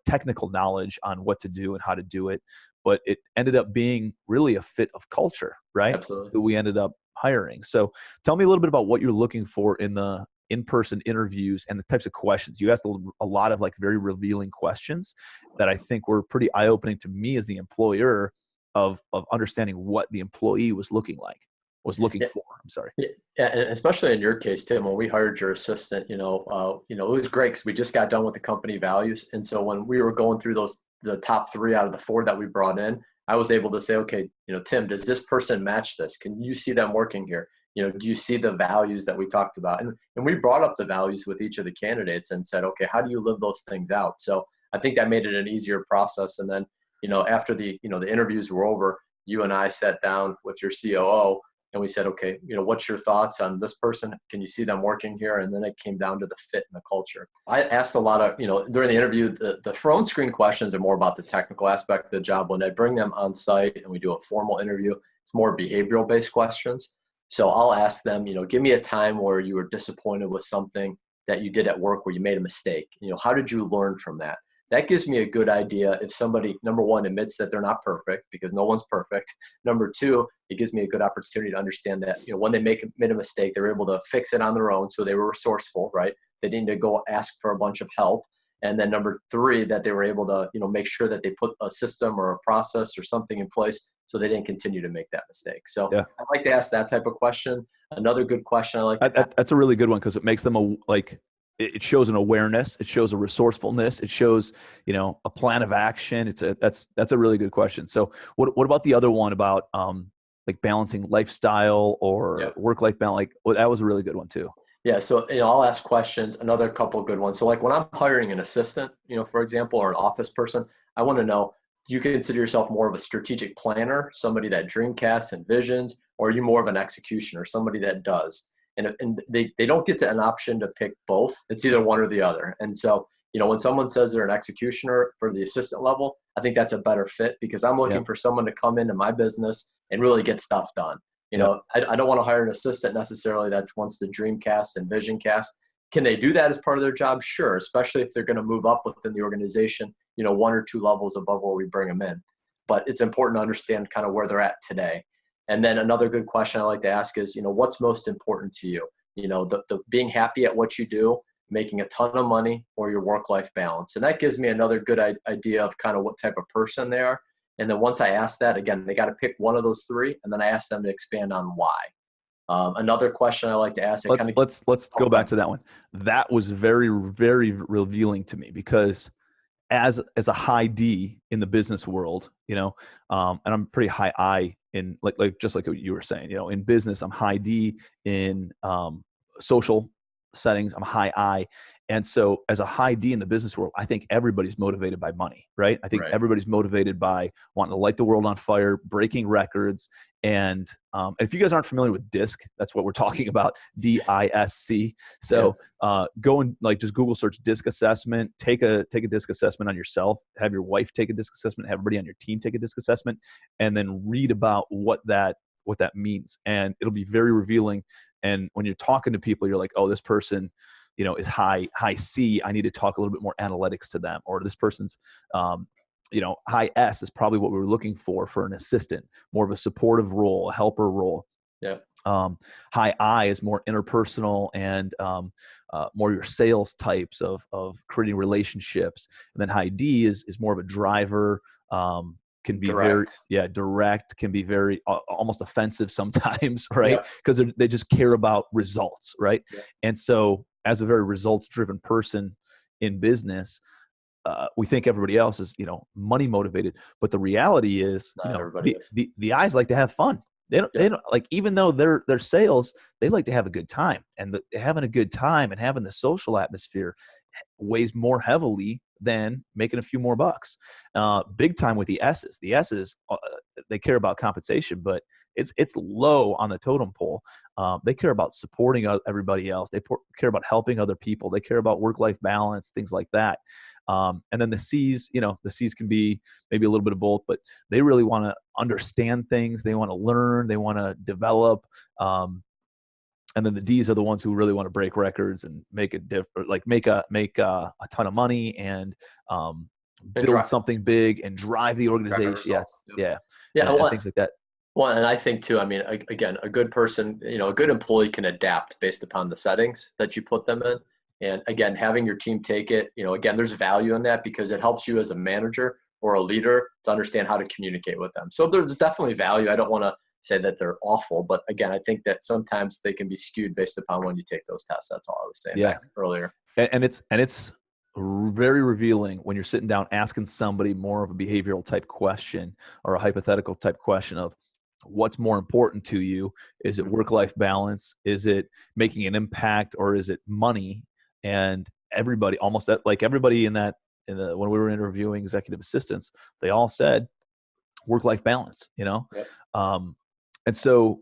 technical knowledge on what to do and how to do it, but it ended up being really a fit of culture, right? Absolutely. Who we ended up hiring. So tell me a little bit about what you're looking for in the in-person interviews and the types of questions. You asked a lot of like very revealing questions that I think were pretty eye-opening to me as the employer of understanding what the employee was looking Yeah. for. I'm sorry. Yeah, and especially in your case, Tim, when we hired your assistant, it was great because we just got done with the company values, and so when we were going through the top 3 out of the 4 that we brought in, I was able to say, okay, Tim, does this person match this? Can you see them working here? Do you see the values that we talked about? And we brought up the values with each of the candidates and said, okay, how do you live those things out? So I think that made it an easier process. And then, after the interviews were over, you and I sat down with your COO and we said, okay, what's your thoughts on this person? Can you see them working here? And then it came down to the fit and the culture. I asked a lot of, during the interview, the phone screen questions are more about the technical aspect of the job. When I bring them on site and we do a formal interview, it's more behavioral based questions. So I'll ask them, give me a time where you were disappointed with something that you did at work where you made a mistake. How did you learn from that? That gives me a good idea if somebody, number one, admits that they're not perfect, because no one's perfect. Number 2, it gives me a good opportunity to understand that, when they made a mistake, they were able to fix it on their own. So they were resourceful, right? They didn't need to go ask for a bunch of help. And then number 3, that they were able to, make sure that they put a system or a process or something in place so they didn't continue to make that mistake. So Yeah. I like to ask that type of question. Another good question I like to ask. That's a really good one because it makes them it shows an awareness, it shows a resourcefulness, it shows a plan of action. That's a really good question. So what about the other one about like balancing lifestyle or Yeah. work-life balance? Like, well, that was a really good one too. Yeah, so I'll ask questions. Another couple of good ones. So like when I'm hiring an assistant, for example, or an office person, I want to know, do you consider yourself more of a strategic planner, somebody that dreamcasts and visions, or are you more of an executioner, somebody that does? And they don't get to an option to pick both. It's either one or the other. And so, when someone says they're an executioner for the assistant level, I think that's a better fit because I'm Yeah. looking for someone to come into my business and really get stuff done. Yeah. I don't want to hire an assistant necessarily that wants to dreamcast and vision cast. Can they do that as part of their job? Sure, especially if they're going to move up within the organization, 1 or 2 levels above where we bring them in. But it's important to understand kind of where they're at today. And then another good question I like to ask is, what's most important to you? The being happy at what you do, making a ton of money, or your work-life balance. And that gives me another good idea of kind of what type of person they are. And then once I ask that, again, they got to pick one of those 3, and then I ask them to expand on why. Another question I like to ask. Let's go back to that one. That was very, very revealing to me because as a high D in the business world, and I'm pretty high I in just like what you were saying, in business, I'm high D in social settings, I'm high I. And so as a high D in the business world, I think everybody's motivated by money, right? I think Right. everybody's motivated by wanting to light the world on fire, breaking records. And if you guys aren't familiar with DISC, that's what we're talking about, DISC. So go and just Google search DISC assessment, take a DISC assessment on yourself, have your wife take a DISC assessment, have everybody on your team take a DISC assessment, and then read about what that means. And it'll be very revealing. And when you're talking to people, you're like, oh, this person, is high C. I need to talk a little bit more analytics to them. Or this person's, high S is probably what we were looking for an assistant, more of a supportive role, a helper role. Yeah. High I is more interpersonal and more your sales types of creating relationships. And then high D is more of a driver, can be very, Direct. direct, can be very almost offensive sometimes, right? Yep. Because they just care about results, right? Yep. And so as a very results driven person in business, we think everybody else is, money motivated, but the reality is, Not everybody is. the eyes like to have fun. They Yep. don't like, even though they're sales, they like to have a good time, and having a good time and having the social atmosphere weighs more heavily than making a few more bucks. Big time with the S's. The S's, they care about compensation, but it's low on the totem pole. They care about supporting everybody else. They care about helping other people. They care about work-life balance, things like that. And then the C's, the C's can be maybe a little bit of both, but they really want to understand things. They want to learn. They want to develop. And then the D's are the ones who really want to break records and make a make a ton of money and build something big and drive the organization. Yep. Yeah. Yeah. And things like that. Well, and I think too, I mean, again, a good person, a good employee can adapt based upon the settings that you put them in. And again, having your team take it, again, there's value in that because it helps you as a manager or a leader to understand how to communicate with them. So there's definitely value. I don't want to say that they're awful, but again, I think that sometimes they can be skewed based upon when you take those tests. That's all I was saying back earlier. And it's very revealing when you're sitting down asking somebody more of a behavioral type question or a hypothetical type question of what's more important to you. Is it work-life balance? Is it making an impact, or is it money? And everybody, almost like everybody when we were interviewing executive assistants, they all said work-life balance, Yep. And so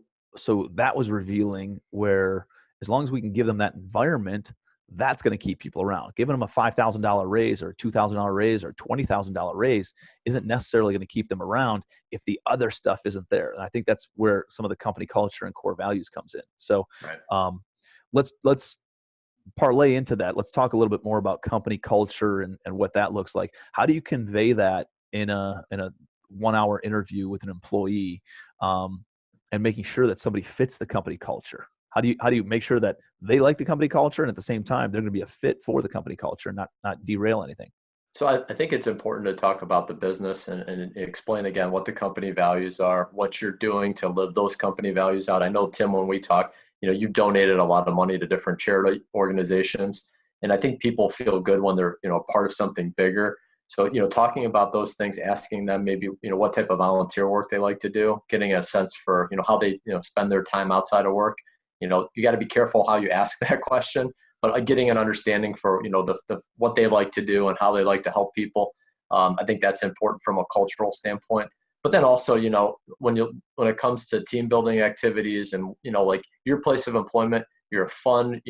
that was revealing, where as long as we can give them that environment, that's going to keep people around. Giving them a $5,000 raise or $2,000 raise or $20,000 raise isn't necessarily going to keep them around if the other stuff isn't there. And I think that's where some of the company culture and core values comes in. So let's parlay into that. Let's talk a little bit more about company culture and what that looks like. How do you convey that in a 1 hour interview with an employee, and making sure that somebody fits the company culture? How do you make sure that they like the company culture, and at the same time they're going to be a fit for the company culture, and not derail anything? So I think it's important to talk about the business and explain again what the company values are, what you're doing to live those company values out. I know, Tim, when we talked, you donated a lot of money to different charity organizations, and I think people feel good when they're part of something bigger. So talking about those things, asking them maybe what type of volunteer work they like to do, getting a sense for how they spend their time outside of work. You got to be careful how you ask that question, but getting an understanding for the what they like to do and how they like to help people. I think that's important from a cultural standpoint. But then also, when it comes to team building activities and like your place of employment, you're a fun,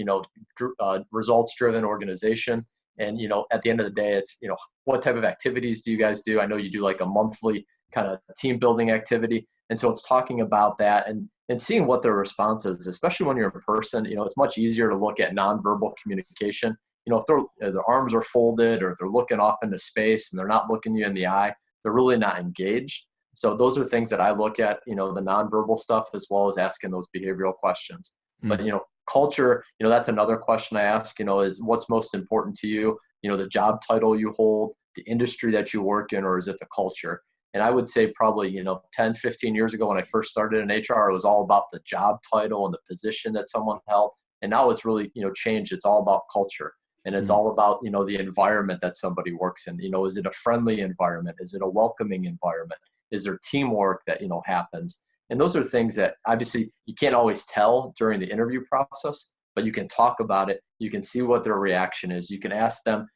results driven organization. And at the end of the day, it's what type of activities do you guys do? I know you do like a monthly kind of team building activity, and so it's talking about that and seeing what their response is, especially when you're in person. It's much easier to look at nonverbal communication. If their arms are folded or if they're looking off into space and they're not looking you in the eye, they're really not engaged. So those are things that I look at, the nonverbal stuff, as well as asking those behavioral questions. But, culture, that's another question I ask, is what's most important to you? The job title you hold, the industry that you work in, or is it the culture? And I would say probably, 10, 15 years ago when I first started in HR, it was all about the job title and the position that someone held. And now it's really, changed. It's all about culture. And it's all about, the environment that somebody works in. Is it a friendly environment? Is it a welcoming environment? Is there teamwork that, happens? And those are things that obviously you can't always tell during the interview process, but you can talk about it. You can see what their reaction is. You can ask them,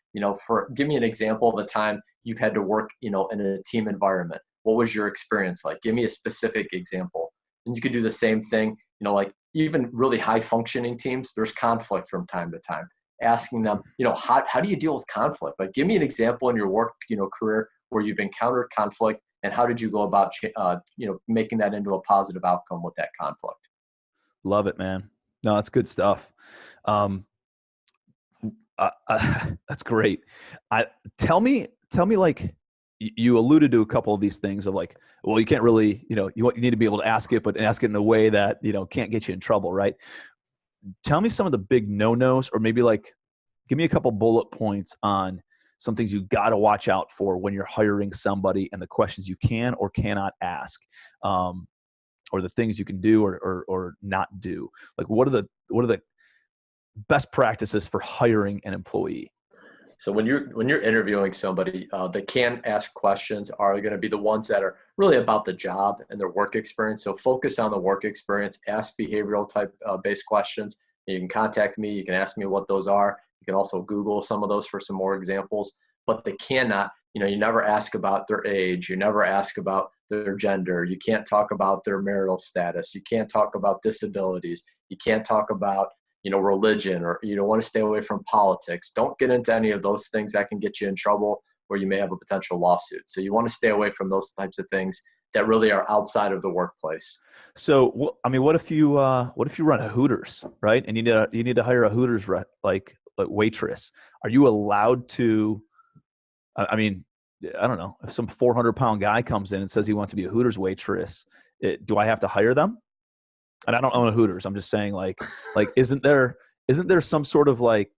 give me an example of a time you've had to work, in a team environment. What was your experience like? Give me a specific example. And you could do the same thing, like even really high functioning teams, there's conflict from time to time. Asking them, how do you deal with conflict? Like, give me an example in your work, career where you've encountered conflict, and how did you go about, making that into a positive outcome with that conflict? Love it, man. No, that's good stuff. That's great. Tell me, like, you alluded to a couple of these things of like, well, you can't really, you need to be able to ask it, but ask it in a way that, can't get you in trouble, right? tell me some of the big no-nos, or maybe like give me a couple bullet points on some things you got to watch out for when you're hiring somebody, and the questions you can or cannot ask, or the things you can do or not do. Like what are the best practices for hiring an employee? So when you're interviewing somebody, the can ask questions are going to be the ones that are really about the job and their work experience. So focus on the work experience, ask behavioral type based questions. You can contact me. You can ask me what those are. You can also Google some of those for some more examples. But they cannot, you never ask about their age. You never ask about their gender. You can't talk about their marital status. You can't talk about disabilities. You can't talk about religion, or you don't want to stay away from politics. Don't get into any of those things that can get you in trouble where you may have a potential lawsuit. So you want to stay away from those types of things that really are outside of the workplace. So, I mean, what if you run a Hooters, right? And you need to hire a Hooters like waitress. Are you allowed to? I mean, I don't know. If some 400-pound guy comes in and says he wants to be a Hooters waitress, do I have to hire them? And I don't own a Hooters. I'm just saying, like, isn't there some sort of like,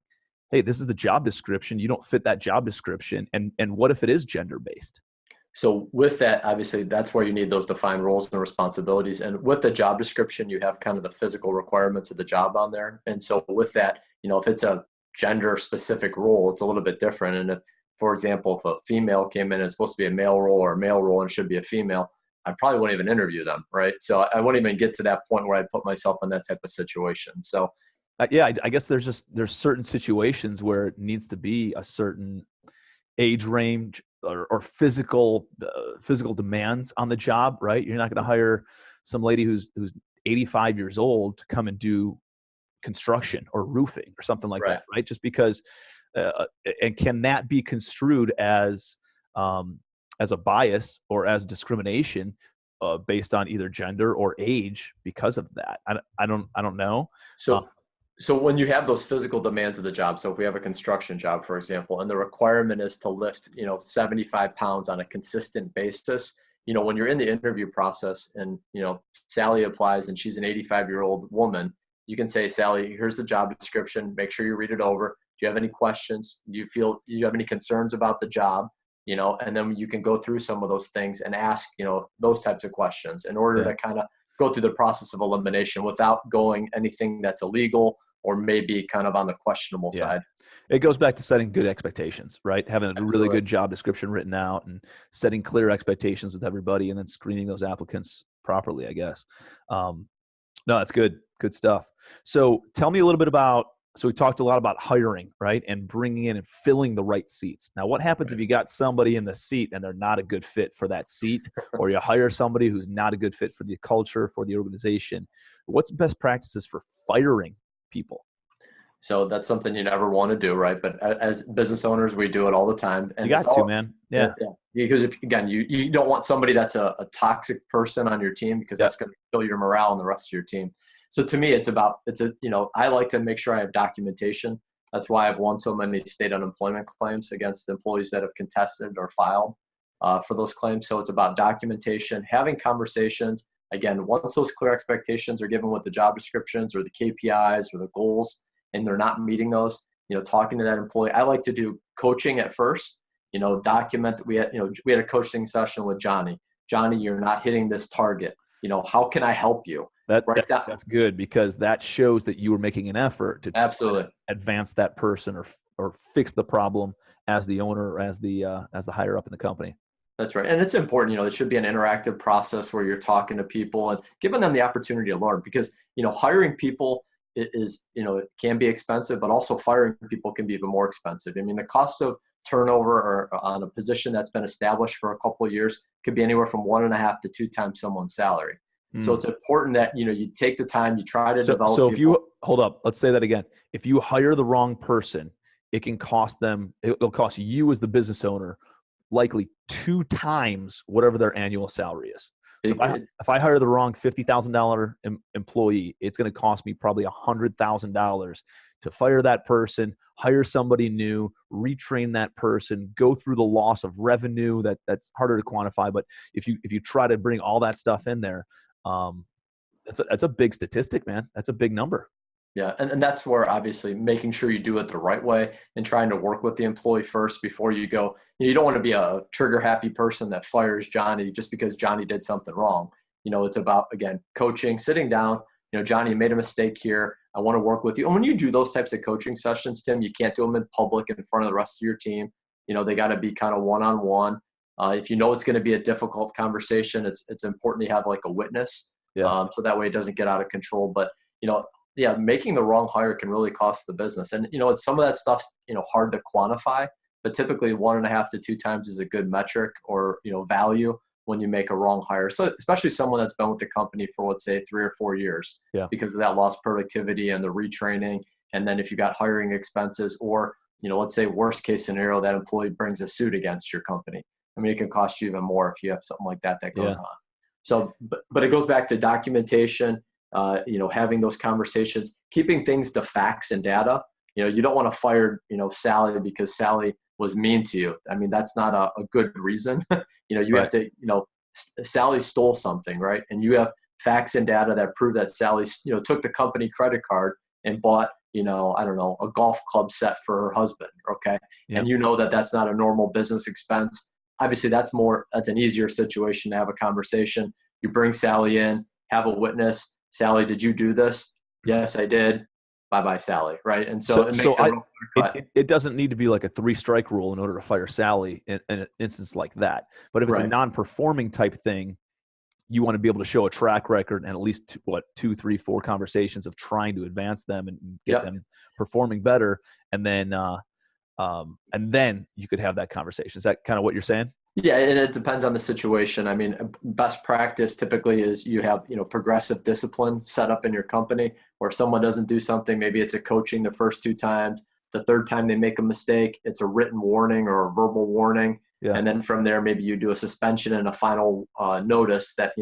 hey, this is the job description. You don't fit that job description. And what if it is gender based? So with that, obviously, that's where you need those defined roles and responsibilities. And with the job description, you have kind of the physical requirements of the job on there. And so with that, if it's a gender specific role, it's a little bit different. And if, for example, if a female came in and it's supposed to be a male role, or a male role and should be a female, I probably wouldn't even interview them, right? So I wouldn't even get to that point where I'd put myself in that type of situation. So yeah, I guess there's certain situations where it needs to be a certain age range or physical demands on the job, right? You're not going to hire some lady who's 85 years old to come and do construction or roofing or something like that, right? Just because, and can that be construed as a bias or as discrimination based on either gender or age because of that? I don't know. So when you have those physical demands of the job, so if we have a construction job, for example, and the requirement is to lift, 75 pounds on a consistent basis, when you're in the interview process and, Sally applies and she's an 85-year-old woman, you can say, Sally, here's the job description. Make sure you read it over. Do you have any questions? Do you feel you have any concerns about the job? And then you can go through some of those things and ask, those types of questions in order to kind of go through the process of elimination without going anything that's illegal or maybe kind of on the questionable side. It goes back to setting good expectations, right? Having a really good job description written out and setting clear expectations with everybody, and then screening those applicants properly, I guess. No, that's good stuff. So tell me a little bit about, so we talked a lot about hiring, right? And bringing in and filling the right seats. Now, what happens if you got somebody in the seat and they're not a good fit for that seat, or you hire somebody who's not a good fit for the culture, for the organization? What's the best practices for firing people? So that's something you never want to do, right? But as business owners, we do it all the time. And you got to, man. Yeah. Because again, you don't want somebody that's a toxic person on your team, because that's going to kill your morale and the rest of your team. So to me, I like to make sure I have documentation. That's why I've won so many state unemployment claims against employees that have contested or filed for those claims. So it's about documentation, having conversations. Again, once those clear expectations are given with the job descriptions or the KPIs or the goals, and they're not meeting those, talking to that employee. I like to do coaching at first, document that we had a coaching session with Johnny. Johnny, you're not hitting this target. How can I help you? That's good, because that shows that you were making an effort to absolutely advance that person or fix the problem as the owner or as the higher up in the company. That's right. And it's important, it should be an interactive process where you're talking to people and giving them the opportunity to learn, because, hiring people is, it can be expensive, but also firing people can be even more expensive. I mean, the cost of turnover or on a position that's been established for a couple of years could be anywhere from 1.5 to 2 times someone's salary. So it's important that, you take the time, you try to develop. So if you hold up, let's say that again. If you hire the wrong person, it'll cost you as the business owner likely 2 times whatever their annual salary is. So if I hire the wrong $50,000 employee, it's going to cost me probably $100,000 to fire that person, hire somebody new, retrain that person, go through the loss of revenue. That's harder to quantify. But if you try to bring all that stuff in there, that's a big statistic, man. That's a big number. Yeah, and that's where obviously making sure you do it the right way and trying to work with the employee first before you go. You don't want to be a trigger happy person that fires Johnny just because Johnny did something wrong. It's about, again, coaching, sitting down. Johnny, you made a mistake here. I want to work with you. And when you do those types of coaching sessions, Tim, you can't do them in public in front of the rest of your team. They got to be kind of one-on-one. If it's going to be a difficult conversation, it's important to have like a witness, Yeah. so that way it doesn't get out of control. But yeah, making the wrong hire can really cost the business. And, some of that stuff's, hard to quantify, but typically 1.5 to 2 times is a good metric or, value when you make a wrong hire. So especially someone that's been with the company for, let's say, 3 or 4 years, Yeah. because of that lost productivity and the retraining. And then if you got hiring expenses or, let's say worst case scenario, that employee brings a suit against your company. I mean, it can cost you even more if you have something like that goes on. So, but it goes back to documentation, having those conversations, keeping things to facts and data. You don't want to fire, Sally because Sally was mean to you. I mean, that's not a good reason. You have to, Sally stole something, right? And you have facts and data that prove that Sally, took the company credit card and bought, I don't know, a golf club set for her husband. Okay. Yeah. And that's not a normal business expense. Obviously that's an easier situation to have a conversation. You bring Sally in, have a witness. Sally, did you do this? Yes, I did. Bye-bye, Sally. Right. And so it makes it doesn't need to be like a 3-strike rule in order to fire Sally in an instance like that. But if it's a non-performing type thing, you want to be able to show a track record and at least 2, 3, 4 conversations of trying to advance them and get them performing better. And then you could have that conversation. Is that kind of what you're saying? Yeah, and it depends on the situation. I mean, best practice typically is you have, progressive discipline set up in your company where if someone doesn't do something, maybe it's a coaching the first 2 times. The third time they make a mistake, it's a written warning or a verbal warning. Yeah. And then from there, maybe you do a suspension and a final notice that,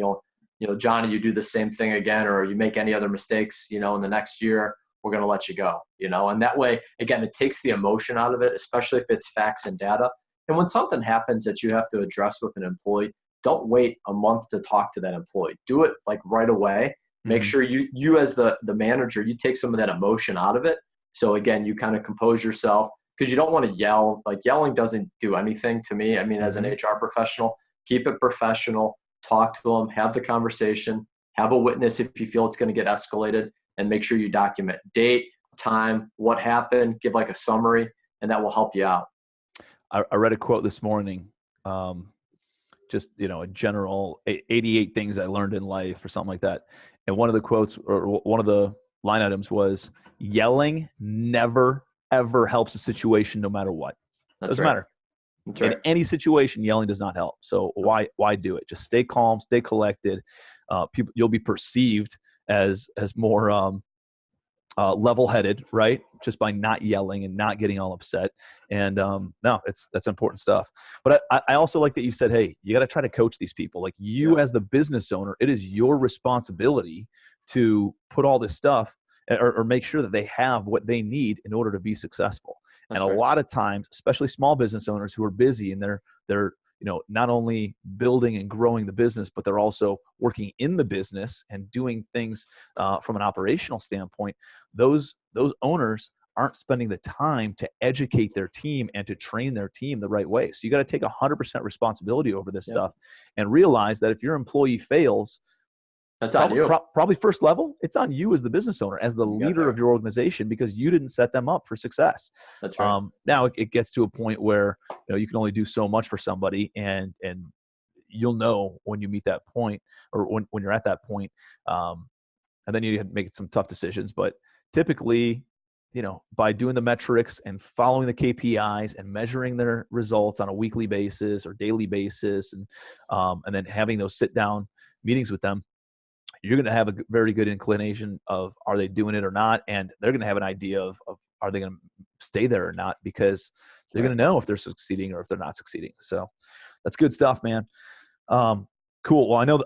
Johnny, you do the same thing again, or you make any other mistakes, in the next year, we're going to let you go, and that way, again, it takes the emotion out of it, especially if it's facts and data. And when something happens that you have to address with an employee, don't wait a month to talk to that employee. Do it like right away. Make sure you as the manager, you take some of that emotion out of it. So again, you kind of compose yourself because you don't want to yell. Like yelling doesn't do anything to me. I mean, as an HR professional, keep it professional, talk to them, have the conversation, have a witness if you feel it's going to get escalated, and make sure you document date, time, what happened, give like a summary, and that will help you out. I read a quote this morning, just, a general 88 things I learned in life or something like that. And one of the quotes or one of the line items was yelling never, ever helps a situation no matter what. Doesn't matter. That's right. In any situation, yelling does not help. So why do it? Just stay calm, stay collected. You'll be perceived as more level-headed, right? Just by not yelling and not getting all upset. And that's important stuff. But I also like that you said, hey, you got to try to coach these people. Like you as the business owner, it is your responsibility to put all this stuff or make sure that they have what they need in order to be successful. That's and a lot of times, especially small business owners who are busy and they're not only building and growing the business, but they're also working in the business and doing things from an operational standpoint. Those owners aren't spending the time to educate their team and to train their team the right way. So you got to take 100% responsibility over this stuff and realize that if your employee fails, that's on you. Probably first level, it's on you as the business owner, as the leader of your organization, because you didn't set them up for success. That's right. Now it gets to a point where you can only do so much for somebody, and you'll know when you meet that point or when you're at that point, and then you have to make some tough decisions. But typically, by doing the metrics and following the KPIs and measuring their results on a weekly basis or daily basis, and then having those sit down meetings with them, you're going to have a very good inclination of are they doing it or not, and they're going to have an idea of are they going to stay there or not, because they're going to know if they're succeeding or if they're not succeeding. So that's good stuff, man. Cool. Well, I know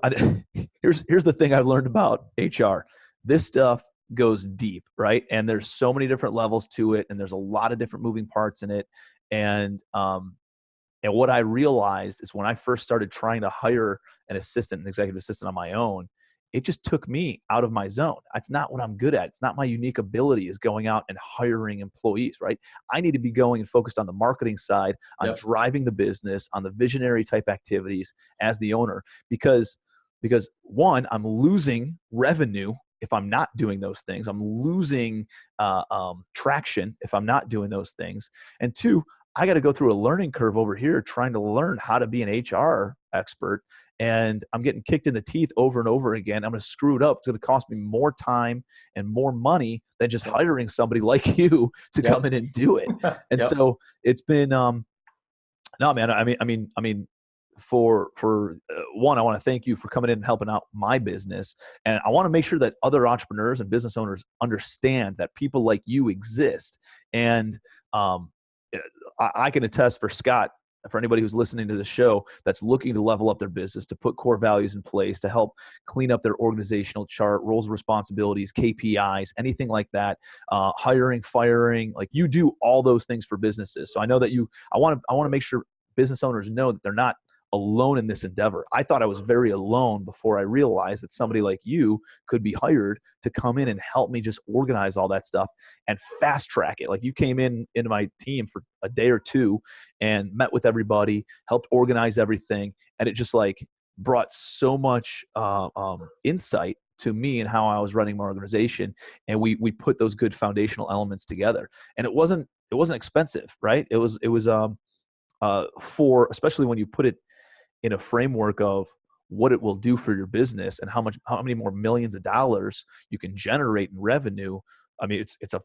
here's the thing I've learned about HR. This stuff goes deep, right? And there's so many different levels to it, and there's a lot of different moving parts in it. And what I realized is when I first started trying to hire an executive assistant on my own, it just took me out of my zone. That's not what I'm good at. It's not my unique ability is going out and hiring employees, right? I need to be going and focused on the marketing side, on driving the business, on the visionary type activities as the owner, because one, I'm losing revenue if I'm not doing those things. I'm losing traction if I'm not doing those things. And two, I got to go through a learning curve over here trying to learn how to be an HR expert. And I'm getting kicked in the teeth over and over again. I'm going to screw it up. It's going to cost me more time and more money than just hiring somebody like you to come in and do it. And so it's been, no, man, I mean, for one, I want to thank you for coming in and helping out my business. And I want to make sure that other entrepreneurs and business owners understand that people like you exist. And I can attest for Scott, for anybody who's listening to the show that's looking to level up their business, to put core values in place, to help clean up their organizational chart, roles and responsibilities, KPIs, anything like that, hiring, firing, like you do all those things for businesses. So I know that I want to make sure business owners know that they're not alone in this endeavor. I thought I was very alone before I realized that somebody like you could be hired to come in and help me just organize all that stuff and fast track it. Like you came into my team for a day or two and met with everybody, helped organize everything. And it just like brought so much insight to me and how I was running my organization. And we put those good foundational elements together, and it wasn't expensive, right? It was for, especially when you put it in a framework of what it will do for your business and how many more millions of dollars you can generate in revenue. I mean, it's a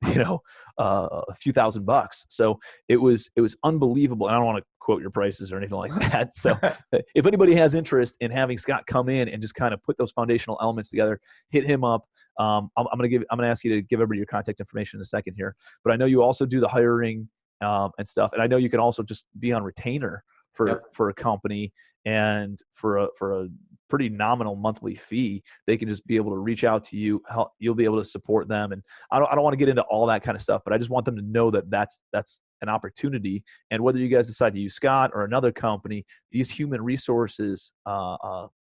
few $1,000s. So it was unbelievable. And I don't want to quote your prices or anything like that. So if anybody has interest in having Scott come in and just kind of put those foundational elements together, hit him up. I'm going to ask you to give everybody your contact information in a second here, but I know you also do the hiring and stuff. And I know you can also just be on retainer for a company, and for a pretty nominal monthly fee, they can just be able to reach out to you. You'll be able to support them. And I don't want to get into all that kind of stuff, but I just want them to know that that's an opportunity. And whether you guys decide to use Scott or another company, these human resources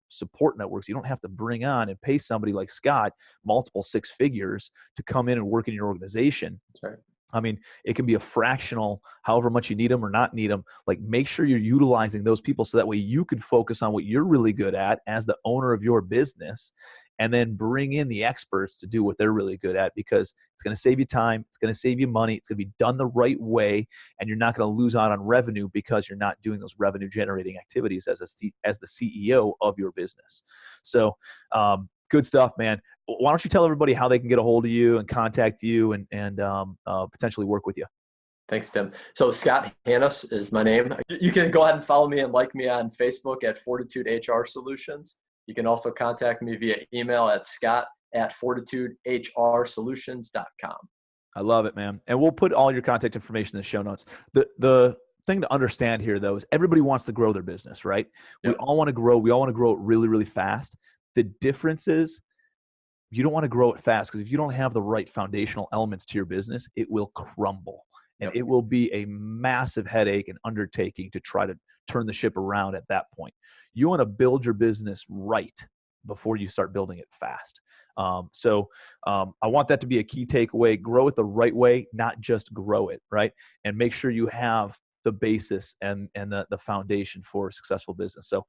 support networks, you don't have to bring on and pay somebody like Scott multiple six figures to come in and work in your organization. That's right. I mean, it can be a fractional, however much you need them or not need them. Like, make sure you're utilizing those people so that way you can focus on what you're really good at as the owner of your business, and then bring in the experts to do what they're really good at, because it's going to save you time. It's going to save you money. It's going to be done the right way, and you're not going to lose out on revenue because you're not doing those revenue generating activities as the CEO of your business. So, good stuff, man. Why don't you tell everybody how they can get a hold of you and contact you and potentially work with you? Thanks, Tim. So Scott Hanis is my name. You can go ahead and follow me and like me on Facebook at Fortitude HR Solutions. You can also contact me via email at scott@fortitudeHRsolutions.com. I love it, man. And we'll put all your contact information in the show notes. The thing to understand here, though, is everybody wants to grow their business, right? Yep. We all want to grow. We all want to grow it really, really fast. The difference is you don't want to grow it fast, because if you don't have the right foundational elements to your business, it will crumble. And it will be a massive headache and undertaking to try to turn the ship around at that point. You want to build your business right before you start building it fast. So I want that to be a key takeaway. Grow it the right way, not just grow it, right? And make sure you have the basis and the foundation for a successful business. So,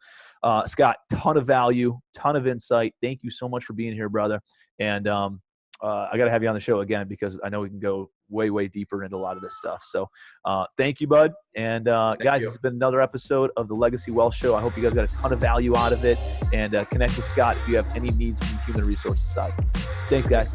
Scott, ton of value, ton of insight. Thank you so much for being here, brother. And I got to have you on the show again, because I know we can go way, way deeper into a lot of this stuff. So thank you, bud. And guys, this has been another episode of the Legacy Wealth Show. I hope you guys got a ton of value out of it, and connect with Scott if you have any needs from the human resources side. Thanks, guys.